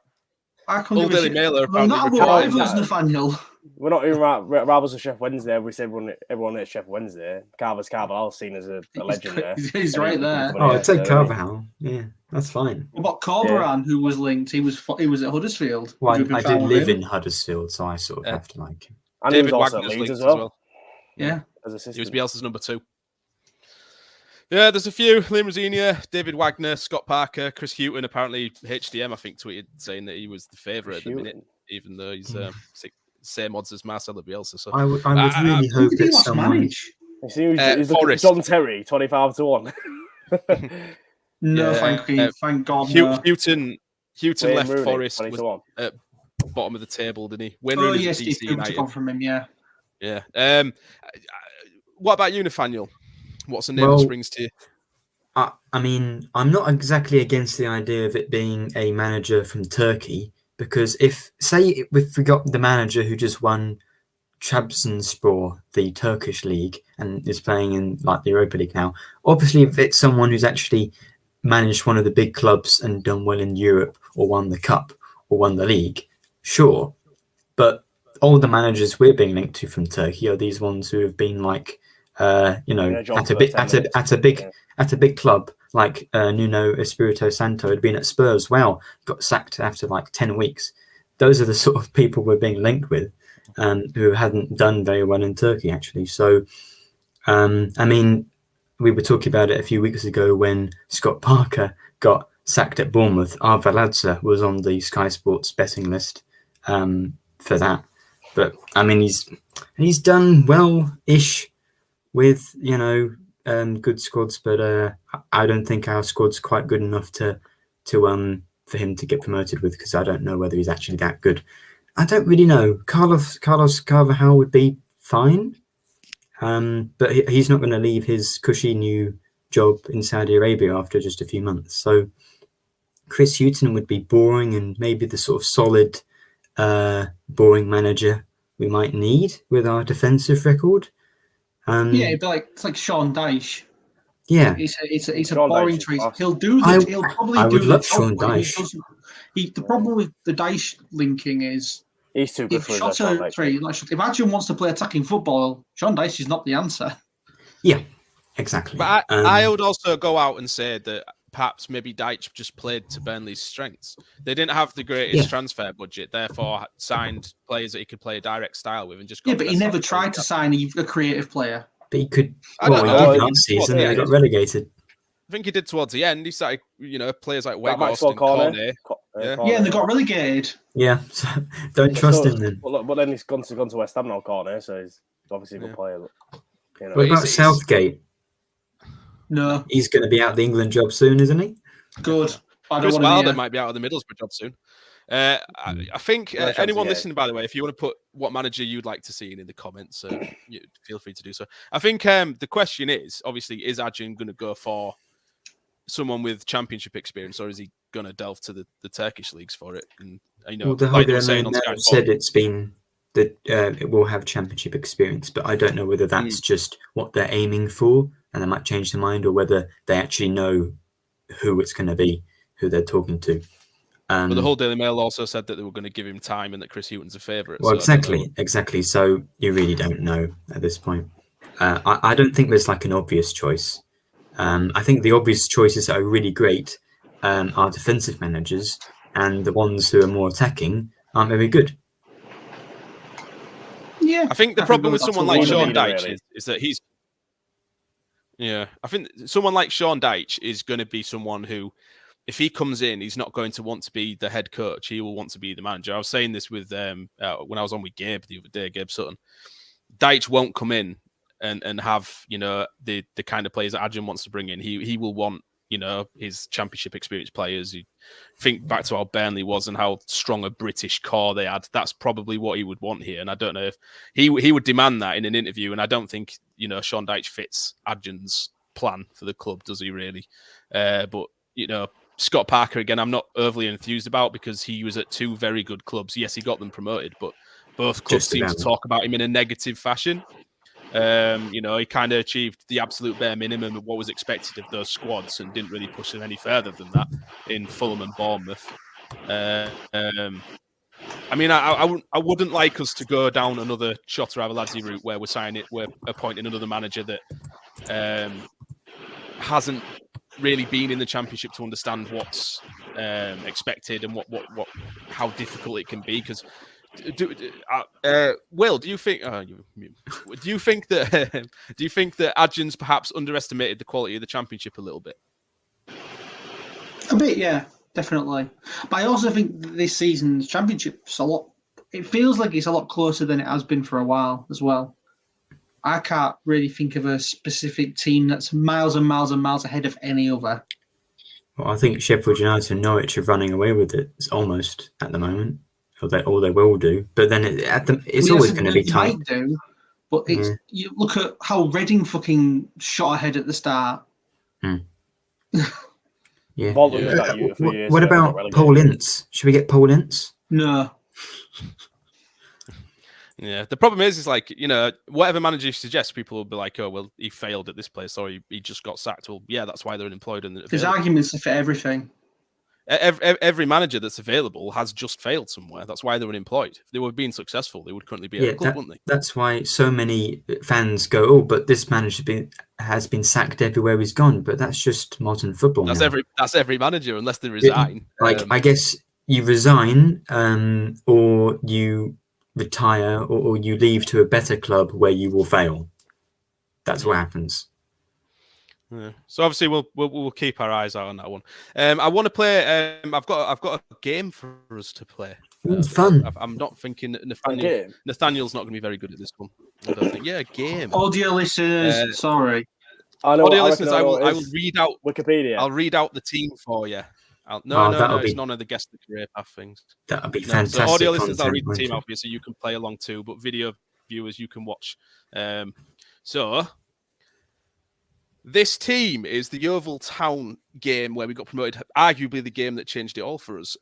I couldn't give a shit. Not our rivals, Nathaniel. We're not even rivals of Chef Wednesday. We say everyone at Chef Wednesday. Carvalhal's seen as a legend there. He's right there. Oh, I'd take Carvalhal. Yeah, that's fine. What about Corberan, who was linked? He was at Huddersfield. Well, I did live in Huddersfield, so I sort of have to like him. And David he was also Wagner's at Leeds linked as well. Yeah. As assistant. He was Bielsa's number 2. Yeah, there's a few. Liam Rosenior, David Wagner, Scott Parker, Chris Hughton. Apparently, HDM, I think, tweeted saying that he was the favourite at the minute, even though he's same odds as Marcelo Bielsa. So I would really hope that someone... Forest. John Terry, 25-1. No, thank God. Houghton left Rooney, Forest was at bottom of the table, didn't he? Wayne Rooney's yes, DC United. gone from him, yeah. Yeah. What about you, Nathaniel? What's the name that springs to you? I mean, I'm not exactly against the idea of it being a manager from Turkey, because if we got the manager who just won Trabzonspor, the Turkish league, and is playing in like the Europa League now, obviously if it's someone who's actually managed one of the big clubs and done well in Europe, or won the cup, or won the league, sure. But all the managers we're being linked to from Turkey are these ones who have been like, at a big club like Nuno Espirito Santo had been at Spurs. Well, got sacked after like 10 weeks. Those are the sort of people we're being linked with, who hadn't done very well in Turkey actually. So, I mean, we were talking about it a few weeks ago when Scott Parker got sacked at Bournemouth. Arveladze was on the Sky Sports betting list for that. But I mean, he's done well-ish with good squads, but I don't think our squad's quite good enough to for him to get promoted with, because I don't know whether he's actually that good. I don't really know. Carlos Carvalhal would be fine, but he's not going to leave his cushy new job in Saudi Arabia after just a few months. So Chris Hughton would be boring, and maybe the sort of solid, boring manager we might need with our defensive record. It'd be it's like Sean Dyche. Yeah, it's a boring choice. He'll do that. He'll probably do love Sean Dyche. The problem with the Dyche linking is he's too good for his if Adrian wants to play attacking football, Sean Dyche is not the answer. Yeah, exactly. But I would also go out and say that perhaps maybe Dyche just played to Burnley's strengths. They didn't have the greatest transfer budget, therefore signed players that he could play a direct style with, and just got but he never tried to sign a creative player. But he could. Well, he did last season. He got relegated. I think he did towards the end. He started, players like Weghorst and Cornet. And they got relegated. Yeah, so don't trust him then. But then he's gone to West Ham now, Cornet, so he's obviously a good player. But, what about Southgate? No, he's going to be out of the England job soon, isn't he? Good. Chris Wilder might be out of the Middlesbrough job soon. I think anyone listening, by the way, if you want to put what manager you'd like to see in the comments, feel free to do so. I think the question is, obviously, is Adrian going to go for someone with championship experience, or is he going to delve to the Turkish leagues for it? And the like they were saying on Sky said it's been that it will have championship experience, but I don't know whether that's just what they're aiming for, and they might change their mind, or whether they actually know who it's going to be, who they're talking to. But the whole Daily Mail also said that they were going to give him time and that Chris Hughton's a favourite. Well, exactly. So you really don't know at this point. I don't think there's like an obvious choice. I think the obvious choices that are really great are defensive managers, and the ones who are more attacking aren't very good. Yeah, I think the problem with someone like Sean Dyche is that he's. Yeah, I think someone like Sean Dyche is going to be someone who, if he comes in, he's not going to want to be the head coach. He will want to be the manager. I was saying this with when I was on with Gabe the other day, Gabe Sutton. Dyche won't come in and have the kind of players that Adrian wants to bring in. He will want his championship experience players. You think back to how Burnley was and how strong a British core they had. That's probably what he would want here. And I don't know if he would demand that in an interview. And I don't think Sean Dyche fits Adrian's plan for the club, does he really? But Scott Parker, again, I'm not overly enthused about, because he was at 2 very good clubs. Yes, he got them promoted, but both clubs seem to talk about him in a negative fashion. He kind of achieved the absolute bare minimum of what was expected of those squads and didn't really push them any further than that in Fulham and Bournemouth. I mean, I wouldn't like us to go down another Shota Arveladze route where we're appointing another manager that hasn't really been in the Championship to understand what's expected and how difficult it can be. Because, Will, do you think that Adjans perhaps underestimated the quality of the Championship a little bit? A bit, yeah, definitely. But I also think that this season's Championship's it feels like it's a lot closer than it has been for a while as well. I can't really think of a specific team that's miles and miles and miles ahead of any other. Well, I think Sheffield United and Norwich are running away with it almost at the moment, or they will do. But then it's always going to be tight. Might do, but you look at how Reading fucking shot ahead at the start. Yeah. What What about Paul Ince? Should we get Paul Ince? No. Yeah, the problem is like, whatever manager you suggest, people will be like, oh, well, he failed at this place or he just got sacked. Well, yeah, that's why they're unemployed. And there's arguments for everything. Every manager that's available has just failed somewhere. That's why they're unemployed. If they were being successful, they would currently be at a club, wouldn't they? That's why so many fans go, oh, but this manager has been sacked everywhere he's gone. But that's just modern football. That's every manager, unless they resign. I guess you resign or you retire or you leave to a better club where you will fail. That's what happens. Yeah. So obviously we'll keep our eyes out on that one. I want to play. I've got a game for us to play. Fun. I'm not thinking Nathaniel's not going to be very good at this one. I don't think. Yeah, a game. Audio listeners, sorry. Audio listeners, I will read out Wikipedia. I'll read out the team for you. No, it's none of the guest the career path things. That would be fantastic. So audio listeners, I'll read the team out for you so you can play along too, but video viewers, you can watch. So this team is the Yeovil Town game where we got promoted, arguably the game that changed it all for us.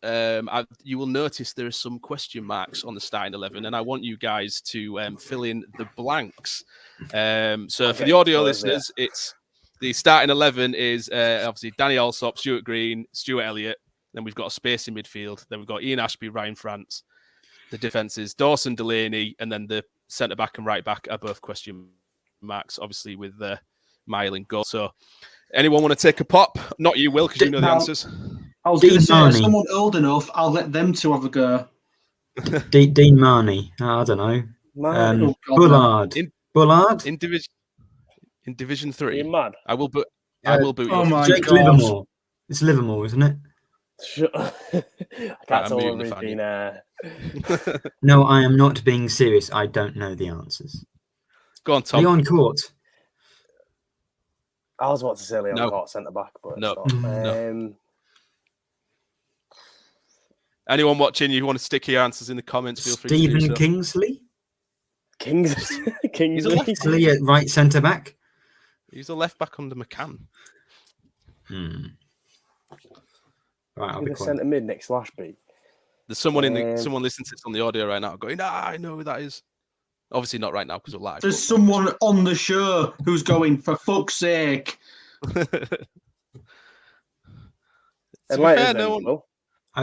You will notice there are some question marks on the starting 11, and I want you guys to fill in the blanks. So for the audio listeners, it's the starting 11 is obviously Danny Alsop, Stuart Green, Stuart Elliott. Then we've got a space in midfield. Then we've got Ian Ashby, Ryan France. The defence is Dawson Delaney, and then the centre-back and right-back are both question marks, obviously with Mile in goal. So anyone want to take a pop? Not you, Will, because you know the answers. I was going to say, if someone old enough, I'll let them two have a go. Dean Marnie. I don't know. Bullard. In Division 3. You're mad. I will boot oh you. my Jake God. Livermore. It's Livermore, isn't it? I can't tell what we've been. No, I am not being serious. I don't know the answers. Go on, Tom. Leon Court. I was about to say Leon Court centre back, but no. Anyone watching, you want to stick your answers in the comments, feel free to do so. Stephen Kingsley? Kingsley at right centre back. He's a left back under McCann. Right, I'll be centre mid next to Ashby. There's someone someone listening to this on the audio right now going, I know who that is. Obviously not right now because we're live. There's someone on the show who's going, for fuck's sake. I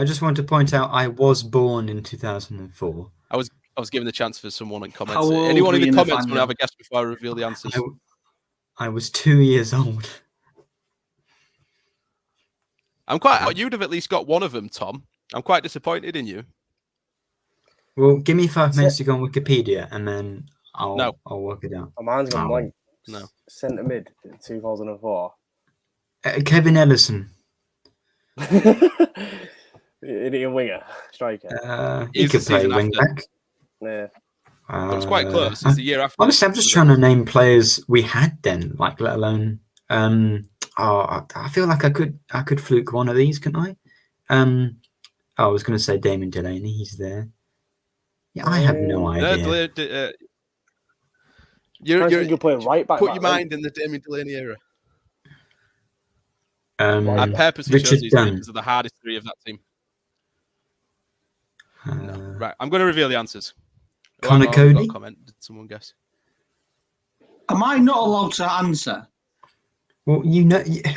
just want to point out I was born in 2004. I was given the chance for someone in comments. Anyone in the comments want to have a guess before I reveal the answers? I was 2 years old. You'd have at least got one of them, Tom. I'm quite disappointed in you. Well, give me 5 minutes to go on Wikipedia, and then I'll work it out. Mine's gone blank. No. Centre mid, 2004. Kevin Ellison. Is he a winger, striker? He could play wing back. Yeah. It was quite close. It's the year after. Honestly, I'm just trying to name players we had then, like let alone. I feel like I could fluke one of these, couldn't I? I was going to say Damien Delaney. He's there. Yeah, I have no idea. You're playing right back. Put your mind in the Damien Delaney era. I purposely chose these because of the hard history of that team. Right, I'm going to reveal the answers. Connor Cody. Comment. Did someone guess? Am I not allowed to answer? Well, of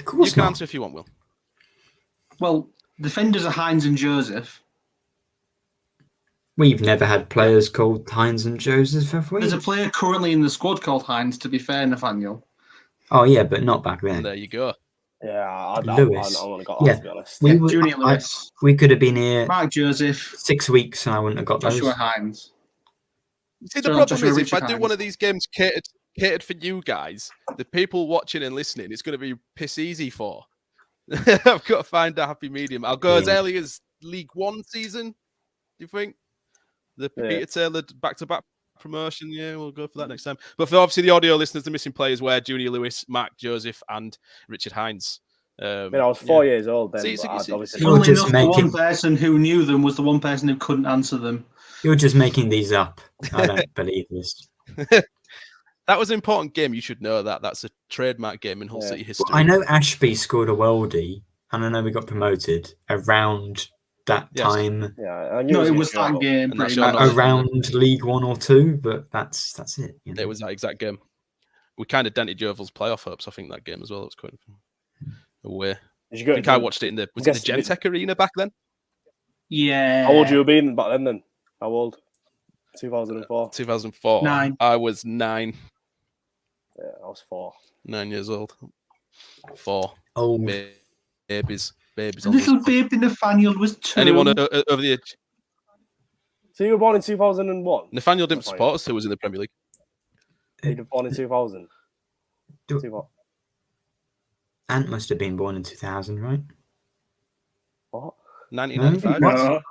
course you can not. answer if you want, Will. Well, defenders are Hines and Joseph. We've never had players called Hines and Joseph, have we? There's a player currently in the squad called Hines, to be fair, Nathaniel. Oh, yeah, but not back then. There you go. Yeah, I Lewis. wouldn't have got that, to be honest. We Yeah, would- Junior Lewis, we could have been here Mark Joseph, 6 weeks and I wouldn't have got Joshua those. Hines. See, the So, problem Joshua is, if Richard I do Hines. one of these games catered for you guys, the people watching and listening, it's going to be piss easy for. I've got to find a happy medium. I'll go as early as League One season. Do you think? The Peter Taylor back-to-back promotion, yeah, we'll go for that next time. But for obviously the audio listeners, the missing players were Junior Lewis, Mark Joseph, and Richard Hines. I mean, I was 4 years old then. See, but I'd obviously You're Funnily just enough, the one making- person who knew them was the one person who couldn't answer them. You're just making these up. I don't believe this. That was an important game. You should know that. That's a trademark game in Hull City history. Well, I know Ashby scored a worldie, and I know we got promoted around that Yes. time, Yeah, I knew No, it gonna was show that up. game. And that's Pretty your much. knowledge. around League 1 or 2, but that's it. You know? It was that exact game. We kind of dented Yeovil's playoff hopes, I think, that game as well. It was quite away. Did you I go? think I watched it in the guess- Gentech Arena back then. Yeah. How old you been back then? How old? 2004. 2004. 9. I was 9. Yeah, I was 4. 9 years old. 4. Oh, Babies. The little baby Nathaniel was 2. Anyone over the age? So you were born in 2001? Nathaniel didn't That's support us who was in the Premier League. You were born in 2000? Do- 2000. Ant must have been born in 2000, right? What? 1995. No.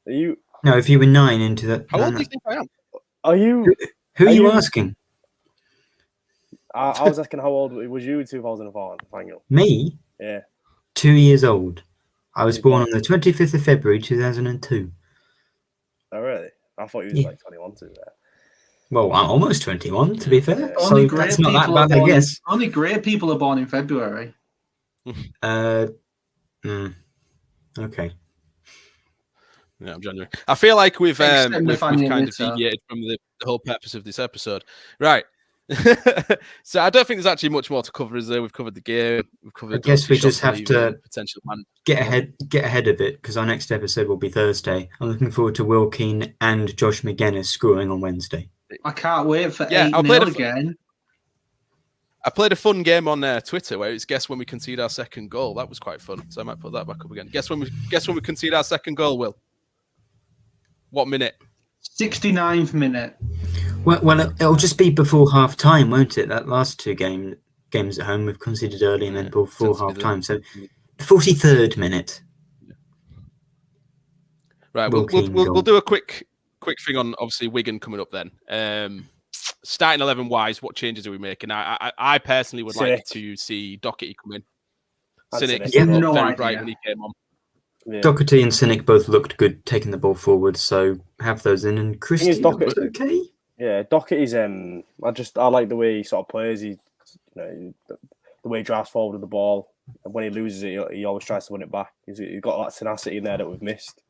Are you? No, if you were 9 into that. How no, old no. do you think I am? Are you? Who are are you you- asking? I was asking how old was you in 2004, Nathaniel? Me? Yeah. 2 years old. I was You're born born- on the 25th of February 2002. Oh, really? I thought you was Yeah. like 21 to there. Well, I'm almost 21, to be fair. Yeah. So Only great that's not that people are bad, I born. guess. Only great people are born in February. Okay. Yeah, I'm January. I feel like we've Except kind Nathaniel of Litter. deviated from the whole purpose of this episode. Right. So I don't think there's actually much more to cover, is there? We've covered the game. We've covered. I guess we Shota just have to leaving, potential man. Get ahead of it, because our next episode will be Thursday. I'm looking forward to Will Keane and Josh McGuinness scoring on Wednesday. I can't wait for Yeah, 8-0 I'll play the- again. I played a fun game on Twitter where it's guess when we concede our second goal. That was quite fun. So I might put that back up again. Guess when we concede our second goal, Will. What minute? 69th minute. Well, it'll just be before half time, won't it? That last two games at home we've conceded early and then before tends to be half the- time. So 43rd minute. Right, Will Keane we'll goal. do a quick thing on obviously Wigan coming up then. Starting 11 wise, what changes are we making? I personally would like Cynic. to see Doherty come in. And Cynic Cynic. looked No very idea. bright when he came on. Yeah. Doherty and Cynic both looked good taking the ball forward, so have those in. And Christie Doherty- looked okay. Yeah, Doherty's I like the way he sort of plays. He, the way he drives forward with the ball, and when he loses it, he always tries to win it back. He's got that tenacity in there that we've missed,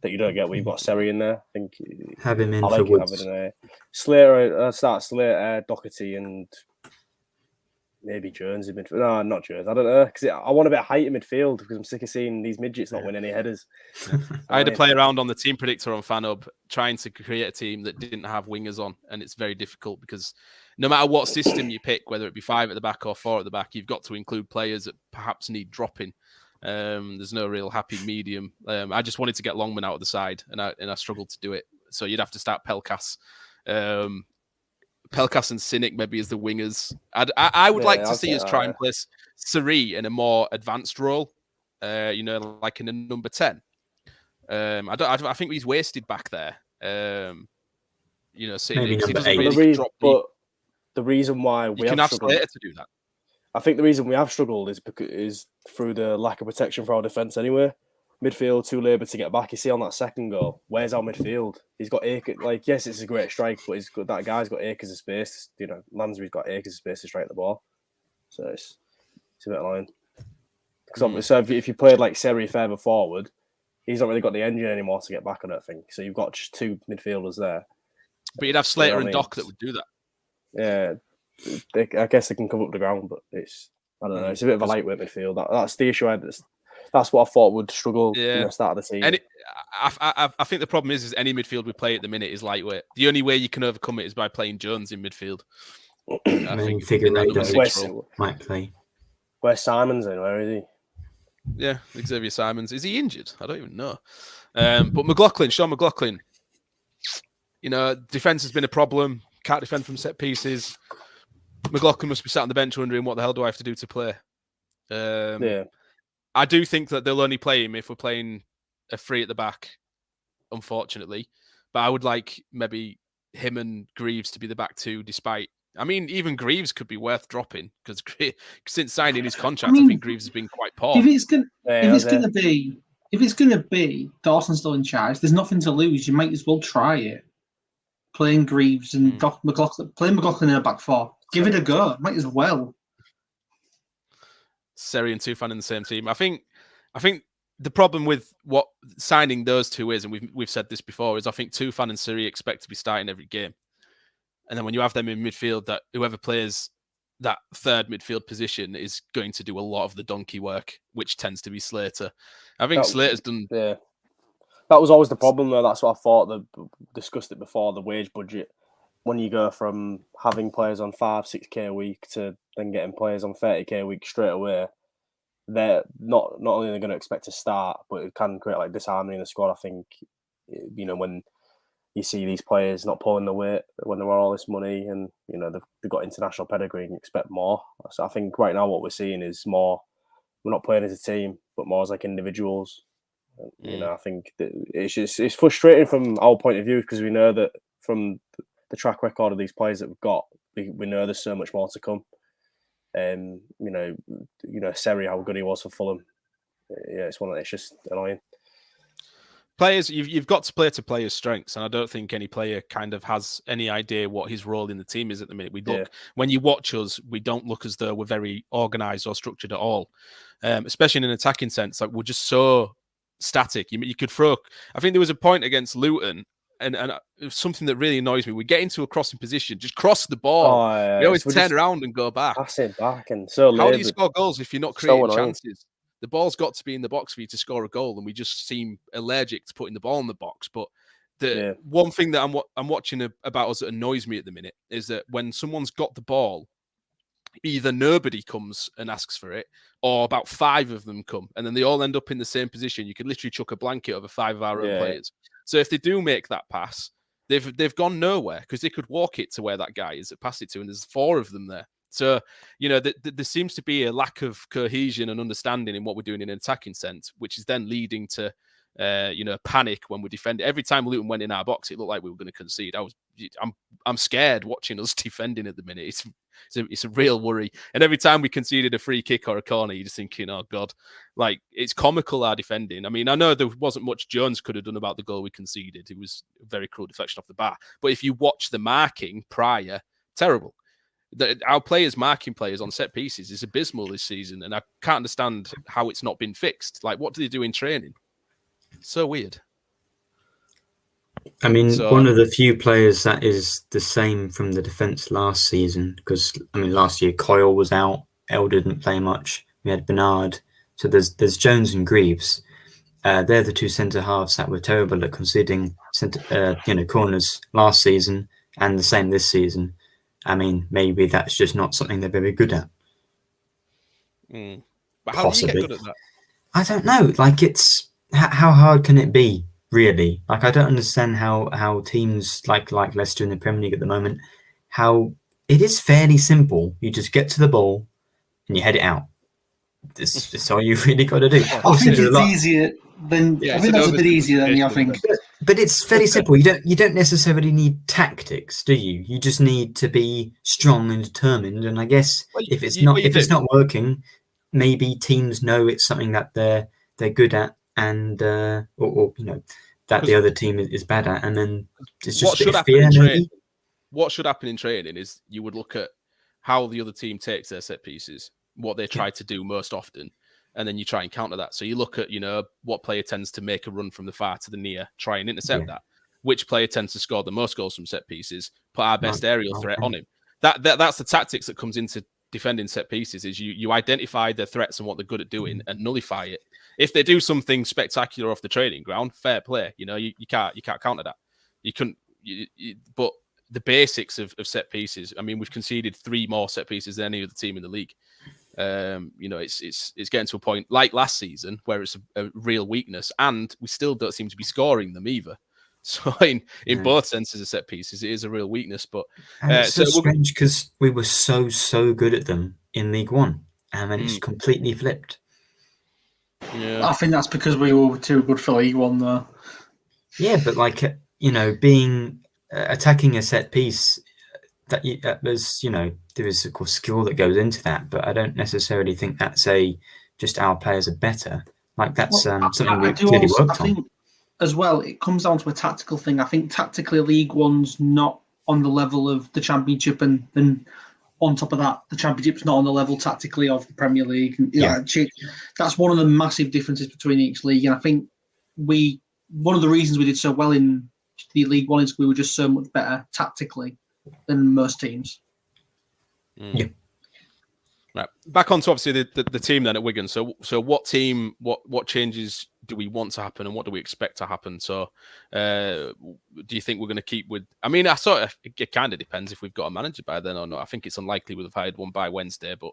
that you don't get when you've got Seri in there. I think Have him in I for like it Woods. having Slater, Doherty, and maybe Jones in midfield. No, not Jones. I don't know, because I want a bit of height in midfield because I'm sick of seeing these midgets not win any headers. I had to play around on the team predictor on FanHub trying to create a team that didn't have wingers on, and it's very difficult because no matter what system you pick, whether it be 5 at the back or 4 at the back, you've got to include players that perhaps need dropping. There's no real happy medium. I just wanted to get Longman out of the side, and I struggled to do it. So you'd have to start Pelkas. Pelkas and Cynic maybe as the wingers. I would like to see us try and place Seri in a more advanced role. Like in a number 10. I think he's wasted back there. Sitting Maybe because he number doesn't 8. really drop deep. But the reason why we You can have have struggled, Slater to do that. I think the reason we have struggled is through the lack of protection for our defence anyway. Midfield too labour to get back. You see on that second goal, where's our midfield? He's got acres. Like, yes, it's a great strike, but that guy's got acres of space. Lansbury's got acres of space to strike the ball. So it's a bit annoying. Because so if you played like Seri further forward, he's not really got the engine anymore to get back, I don't think. So you've got just 2 midfielders there. But you'd have Slater I and mean, Doc that would do that. Yeah, I guess they can come up the ground, but I don't know. It's a bit of a lightweight midfield. That's the issue. That's what I thought would struggle Yeah. in the start of the season. I think the problem is any midfield we play at the minute is lightweight. The only way you can overcome it is by playing Jones in midfield. I think Figueiredo might play. Where's Simon's in? Where is he? Yeah, Xavier Simons. Is he injured? I don't even know. But Sean McLaughlin, defence has been a problem. Can't defend from set pieces. McLaughlin must be sat on the bench wondering what the hell do I have to do to play. I do think that they'll only play him if we're playing a three at the back, unfortunately. But I would like maybe him and Greaves to be the back two, despite... I mean, even Greaves could be worth dropping because since signing his contract, I think Greaves has been quite poor. If it's going to be Dawson still in charge, there's nothing to lose. You might as well try it. Playing Greaves and playing McLaughlin in a back four. Give it a go. Might as well. Seri and Tufan in the same team. I think the problem with what signing those two is, and we've said this before, is I think Tufan and Seri expect to be starting every game. And then when you have them in midfield, that whoever plays that third midfield position is going to do a lot of the donkey work, which tends to be Slater. I think Slater's done... Yeah. That was always the problem, though. That's what I thought. Discussed it before, the wage budget. When you go from having players on 5-6k a week to then getting players on 30k a week straight away, they're not only are they going to expect to start, but it can create like disharmony in the squad. I think, when you see these players not pulling the weight when they're on all this money and, they've got international pedigree and you expect more. So I think right now what we're seeing is more, we're not playing as a team, but more as like individuals. I think that it's frustrating from our point of view because we know that from the track record of these players that we've got, we know there's so much more to come. Seri, how good he was for Fulham. Yeah, it's just annoying. Players, you've got to play to players' strengths, and I don't think any player kind of has any idea what his role in the team is at the minute. When you watch us, we don't look as though we're very organised or structured at all, especially in an attacking sense. Like we're just so static. You could throw. I think there was a point against Luton, and it was something that really annoys me. We get into a crossing position, just cross the ball. We always turn around and go back. Pass it back, and how do you score goals if you're not creating chances? The ball's got to be in the box for you to score a goal, and we just seem allergic to putting the ball in the box. But the one thing that I'm watching about us that annoys me at the minute is that when someone's got the ball, either nobody comes and asks for it, or about 5 of them come, and then they all end up in the same position. You could literally chuck a blanket over 5 of our own players. So if they do make that pass, they've gone nowhere because they could walk it to where that guy is that passed it to, and there's 4 of them there. So, there seems to be a lack of cohesion and understanding in what we're doing in an attacking sense, which is then leading to, panic when we defend. Every time Luton went in our box, it looked like we were going to concede. I'm scared watching us defending at the minute. It's a real worry. And every time we conceded a free kick or a corner, you're just thinking, oh God, like it's comical our defending. I mean, I know there wasn't much Jones could have done about the goal we conceded. It was a very cruel deflection off the bar. But if you watch the marking prior, terrible. Our players marking players on set pieces is abysmal this season, and I can't understand how it's not been fixed. Like, what do they do in training? So weird. I mean, one of the few players that is the same from the defence last season, because last year Coyle was out, El didn't play much. We had Bernard, so there's Jones and Greaves. They're the 2 centre halves that were terrible at conceding corners last season, and the same this season. I mean, maybe that's just not something they're very good at. But how do you get good at that? I don't know. Like, it's how hard can it be, really? Like, I don't understand how teams like Leicester in the Premier League at the moment, how it is fairly simple. You just get to the ball and you head it out. That's all you've really got to do. I think it's easier than. I think that's a bit easier than you think. But it's fairly simple. You don't necessarily need tactics, do you? You just need to be strong and determined. And I guess if it's not working, maybe teams know it's something that they're good at, and or that the other team is bad at, and then it's just a bit of fear. Maybe what should happen in training is you would look at how the other team takes their set pieces, what they try to do most often, and then you try and counter that. So you look at, what player tends to make a run from the far to the near, try and intercept that. Which player tends to score the most goals from set pieces, put our best aerial threat on him. That's the tactics that comes into defending set pieces is you identify their threats and what they're good at doing and nullify it. If they do something spectacular off the training ground, fair play. You can't counter that. You couldn't. But the basics of set pieces. I mean, we've conceded 3 more set pieces than any other team in the league. It's getting to a point like last season where it's a real weakness, and we still don't seem to be scoring them either. So in both senses of set pieces, it is a real weakness. But it's so strange because we were so good at them in League One, and then it's completely flipped. Yeah, I think that's because we were too good for League One, though. Yeah, but being attacking a set piece, that there's there is of course skill that goes into that, but I don't necessarily think that's just our players are better. Like that's something we clearly worked on. As well, it comes down to a tactical thing. I think tactically, League One's not on the level of the Championship, and then on top of that, the Championship's not on the level tactically of the Premier League. And, that's one of the massive differences between each league. And I think one of the reasons we did so well in the League One is we were just so much better tactically than most teams. Yeah. Right. Back onto obviously the team then at Wigan. So what team, what changes do we want to happen and what do we expect to happen? So do you think we're going to keep with, I mean, it kind of depends if we've got a manager by then or not. I think it's unlikely we'll have hired one by Wednesday, but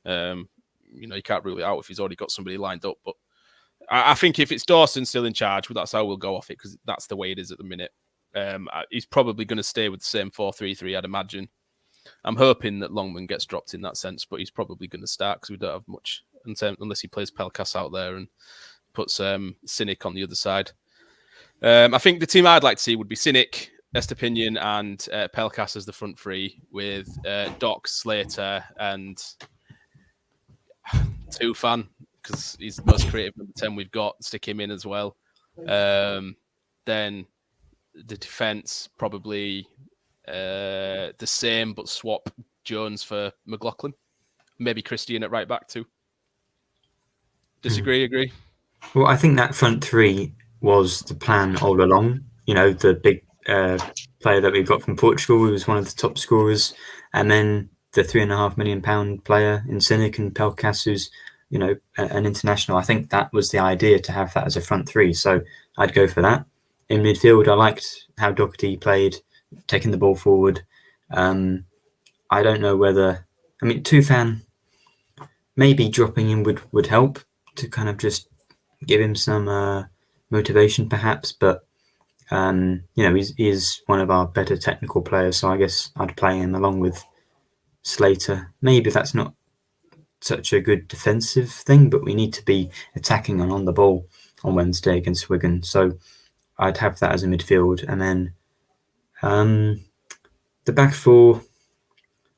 you can't rule it out if he's already got somebody lined up. But I think if it's Dawson still in charge, that's how we'll go off it because that's the way it is at the minute. He's probably going to stay with the same 4-3-3, I'd imagine. I'm hoping that Longman gets dropped in that sense, but he's probably going to start because we don't have much unless he plays Pelkas out there and puts Cynic on the other side. I think the team I'd like to see would be Cynic, Estepinian, and Pelkas as the front three with Doc, Slater, and Tufan because he's the most creative number 10 we've got. Stick him in as well. Then the defence probably the same, but swap Jones for McLaughlin. Maybe Christian at right back too. Disagree? Agree? Well, I think that front three was the plan all along. The big player that we got from Portugal, who was one of the top scorers, and then the £3.5 million player in Cynic and Pelkas, who's an international. I think that was the idea to have that as a front three. So I'd go for that. In midfield, I liked how Doherty played, taking the ball forward. I don't know whether... I mean, Tufan, maybe dropping him would help to kind of just give him some motivation, perhaps. But, he's one of our better technical players, so I guess I'd play him along with Slater. Maybe that's not such a good defensive thing, but we need to be attacking and on the ball on Wednesday against Wigan. So I'd have that as a midfield. And then the back four,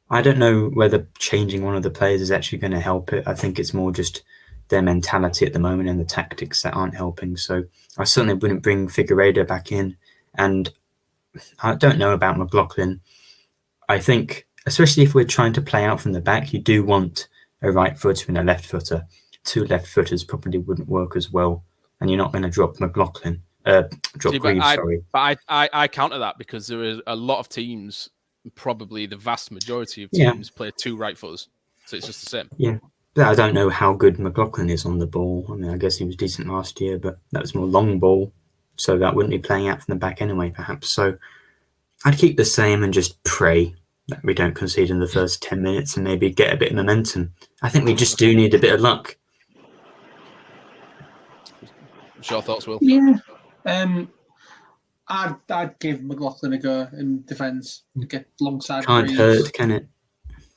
I don't know whether changing one of the players is actually going to help it. I think it's more just their mentality at the moment and the tactics that aren't helping. So I certainly wouldn't bring Figueiredo back in. And I don't know about McLaughlin. I think, especially if we're trying to play out from the back, you do want a right footer and a left footer. 2 left footers probably wouldn't work as well. And you're not going to drop McLaughlin. Greaves, sorry. But I counter that because there are a lot of teams, probably the vast majority of teams, play 2 right footers. So it's just the same. Yeah. But I don't know how good McLaughlin is on the ball. I mean, I guess he was decent last year, but that was more long ball. So that wouldn't be playing out from the back anyway, perhaps. So I'd keep the same and just pray that we don't concede in the first 10 minutes and maybe get a bit of momentum. I think we just do need a bit of luck. What's your thoughts, Will? Yeah. I'd give McLaughlin a go in defence to get alongside. Can't hurt, can it?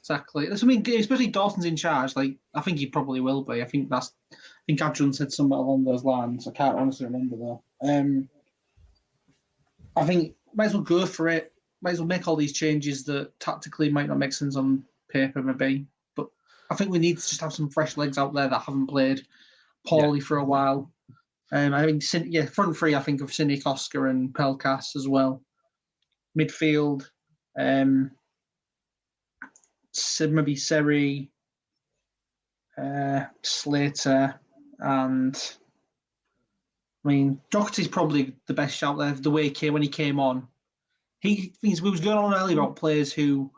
Exactly. I mean, especially Dawson's in charge. Like, I think he probably will be. I think Adrian said something along those lines. I can't honestly remember though. I think might as well go for it. Might as well make all these changes that tactically might not make sense on paper, maybe. But I think we need to just have some fresh legs out there that haven't played poorly for a while. I mean, front three, I think of Cynic, Oscar and Pelkas as well. Midfield, maybe Seri, Slater, and I mean, Doherty's probably the best shout there. The way he came when he came on, we was going on earlier about players who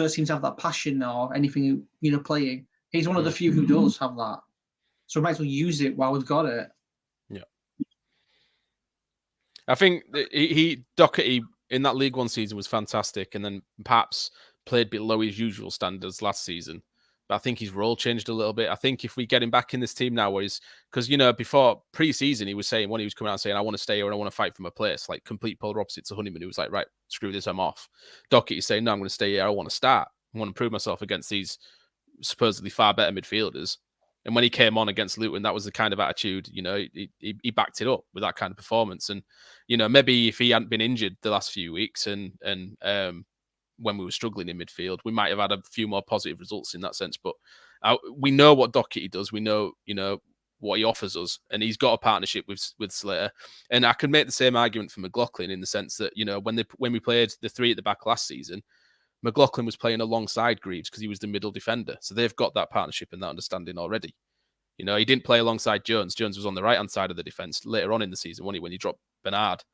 don't seem to have that passion or anything, playing. He's one of the few who does have that. So we might as well use it while we've got it. Yeah. I think Doherty in that League One season was fantastic, and then perhaps played below his usual standards last season. But I think his role changed a little bit. I think if we get him back in this team now, because before pre-season he was saying, when he was coming out saying, I want to stay here and I want to fight for my place, like complete polar opposite to Honeyman, who was like, right, screw this, I'm off. Doherty's saying, no, I'm going to stay here. I want to start. I want to prove myself against these supposedly far better midfielders. And when he came on against Luton, that was the kind of attitude, he backed it up with that kind of performance. And, maybe if he hadn't been injured the last few weeks and when we were struggling in midfield, we might have had a few more positive results in that sense. But we know what Doherty does. We know, what he offers us. And he's got a partnership with Slater. And I could make the same argument for McLaughlin in the sense that, when we played the three at the back last season, McLaughlin was playing alongside Greaves because he was the middle defender. So they've got that partnership and that understanding already. He didn't play alongside Jones. Jones was on the right-hand side of the defence later on in the season, wasn't he, when he dropped Bernard.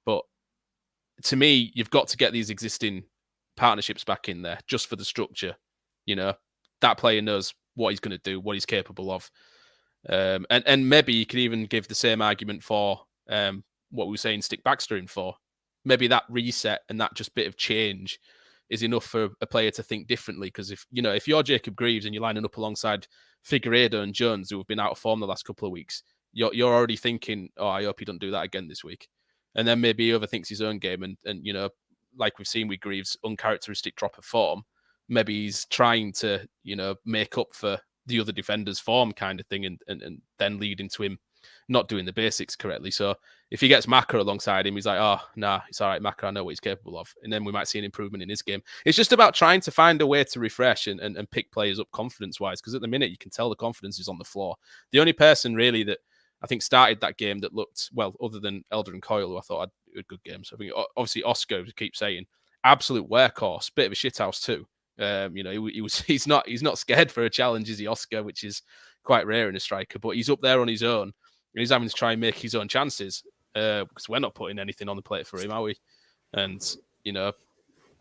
But to me, you've got to get these existing partnerships back in there just for the structure. That player knows what he's going to do, what he's capable of. And maybe you could even give the same argument for what we were saying, stick Baxter in for. Maybe that reset and that just bit of change is enough for a player to think differently. Because if you're Jacob Greaves and you're lining up alongside Figueiredo and Jones, who have been out of form the last couple of weeks, you're already thinking, oh, I hope he don't do that again this week. And then maybe he overthinks his own game and like we've seen with Greaves' uncharacteristic drop of form, maybe he's trying to, make up for the other defender's form kind of thing and then leading to him not doing the basics correctly. So if he gets Maka alongside him, he's like, oh, nah, it's all right, Maka, I know what he's capable of. And then we might see an improvement in his game. It's just about trying to find a way to refresh and pick players up confidence-wise, because at the minute you can tell the confidence is on the floor. The only person really that I think started that game that looked, well, other than Elder and Coyle, who I thought had good games. I think obviously Oscar, to keep saying, absolute workhorse, bit of a shithouse too. He's not scared for a challenge, is he, Oscar, which is quite rare in a striker, but he's up there on his own and he's having to try and make his own chances because we're not putting anything on the plate for him, are we? And,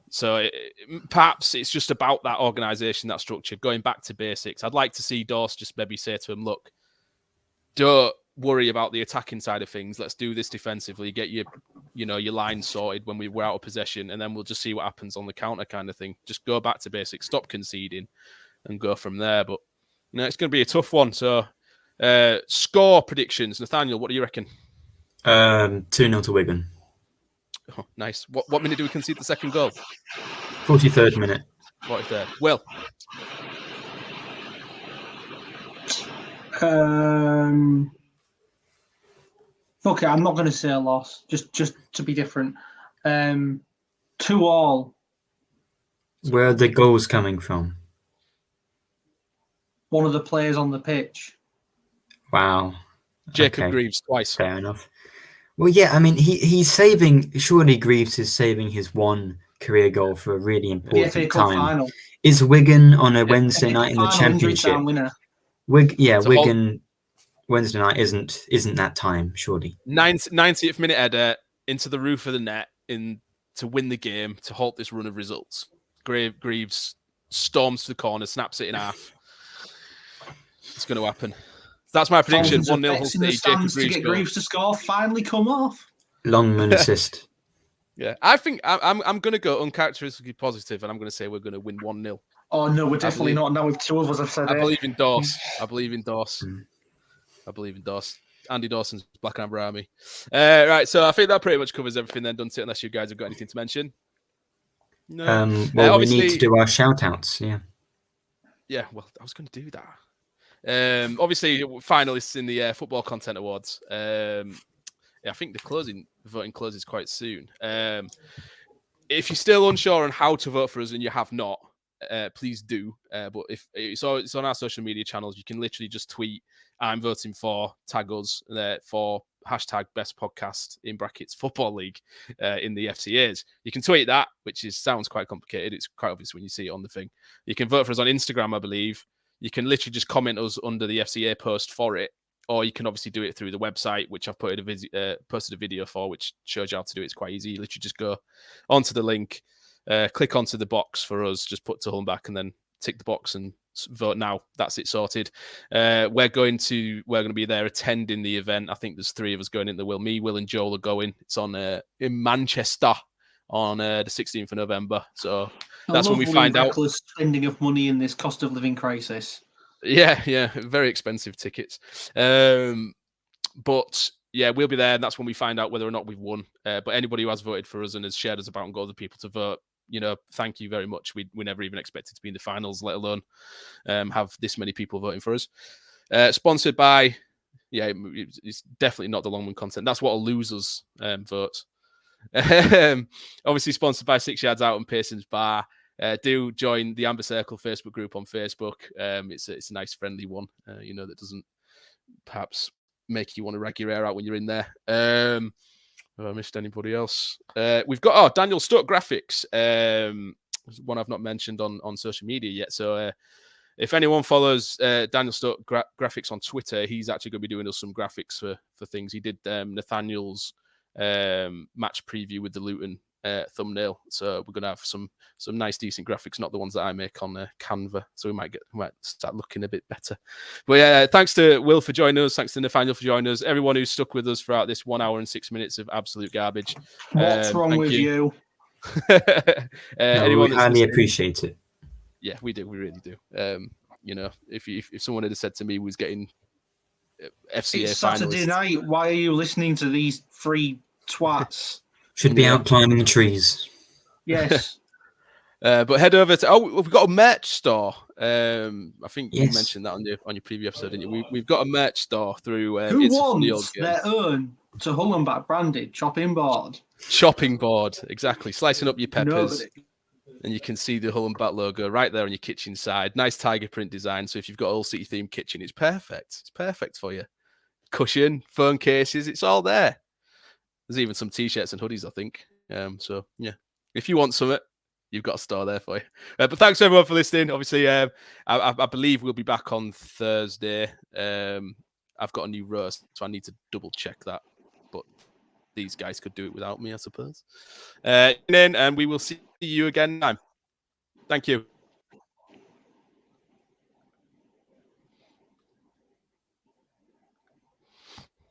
so perhaps it's just about that organisation, that structure, going back to basics. I'd like to see Dorse just maybe say to him, look, don't worry about the attacking side of things. Let's do this defensively. Get your line sorted when we're out of possession, and then we'll just see what happens on the counter kind of thing. Just go back to basics, stop conceding, and go from there. But it's going to be a tough one. So, score predictions, Nathaniel. What do you reckon? 2-0 to Wigan. Oh, nice. What minute do we concede the second goal? 43rd minute. 43rd. Will. Okay, I'm not going to say a loss, just to be different. 2-2. Where are the goals coming from? One of the players on the pitch. Wow. Jacob Greaves twice. Fair enough. Well, yeah, I mean, he's saving. Surely Greaves is saving his one career goal for a really important FA Cup time. final. Is Wigan on a Wednesday night in the Championship? Wigan Wednesday night isn't that time, surely. 90th minute header into the roof of the net to win the game, to halt this run of results. Greaves storms to the corner, snaps it in half. It's going to happen. That's my prediction. 1-0 Hull City. Jacob to get Greaves to score finally come off. Longman assist. Yeah, I think I'm going to go uncharacteristically positive, and I'm going to say we're going to win 1-0. Oh no, we're definitely not. Now with two of us have said I it. believe in Dorse. I believe in Dorse. Andy Dawson's Black and Amber Army. Right, so I think that pretty much covers everything then, doesn't it? Unless you guys have got anything to mention. No. Well, we need to do our shout-outs, yeah. Yeah, well, I was going to do that. Obviously, finalists in the Football Content Awards. I think the voting closes quite soon. If you're still unsure on how to vote for us and you have not, please do. But if it's on our social media channels, you can literally just tweet, I'm voting for, tag us for hashtag best podcast in brackets football league in the FCAs. You can tweet that, which sounds quite complicated. It's quite obvious when you see it on the thing. You can vote for us on Instagram, I believe. You can literally just comment us under the FCA post for it, or you can obviously do it through the website, which I've posted a video for, which shows you how to do it. It's quite easy. You literally just go onto the link, click onto the box for us, just put to home back and then tick the box and vote now. That's it sorted. We're going to be there attending the event. I think there's 3 of us going in the Will. Me, Will and Joel are going. It's on in Manchester on the 16th of November. So that's when we find out. Reckless spending of money in this cost of living crisis. Yeah, very expensive tickets. But yeah, we'll be there, and that's when we find out whether or not we've won. But anybody who has voted for us and has shared us about and got other people to vote, thank you very much. We never even expected to be in the finals, let alone have this many people voting for us. Sponsored by, it's definitely not the long one content. That's what'll lose us votes. Obviously sponsored by 6 Yards Out and Pearson's Bar. Do join the Amber Circle Facebook group on Facebook. It's a nice friendly one, that doesn't perhaps make you want to rag your hair out when you're in there. Have I missed anybody else? We've got Daniel Stuck Graphics, one I've not mentioned on social media yet. So if anyone follows Daniel Stuck Graphics on Twitter, he's actually going to be doing us some graphics for things. He did Nathaniel's match preview with the Luton thumbnail. So we're going to have some nice, decent graphics, not the ones that I make on Canva. So we might start looking a bit better. But yeah, thanks to Will for joining us. Thanks to Nathaniel for joining us. Everyone who's stuck with us throughout this 1 hour and 6 minutes of absolute garbage. What's wrong with you? We highly appreciate it. Yeah, we do. We really do. If someone had said to me was getting FCA it's Saturday night. Why are you listening to these 3 twats? Should be out climbing the trees. Yes. But head over to we've got a merch store. I think you mentioned that on your preview episode, didn't you? We've got a merch store through Who wants their own to Hull and Back branded chopping board? Chopping board, exactly. Slicing up your peppers. Nobody. And you can see the Hull and Back logo right there on your kitchen side. Nice tiger print design. So if you've got a Hull City themed kitchen, it's perfect. It's perfect for you. Cushion, phone cases, it's all there. There's even some t-shirts and hoodies, I think. So yeah, if you want something, you've got a store there for you. But thanks everyone for listening. Obviously, I believe we'll be back on Thursday. I've got a new roast, so I need to double check that. But these guys could do it without me, I suppose. And we will see you again. Thank you.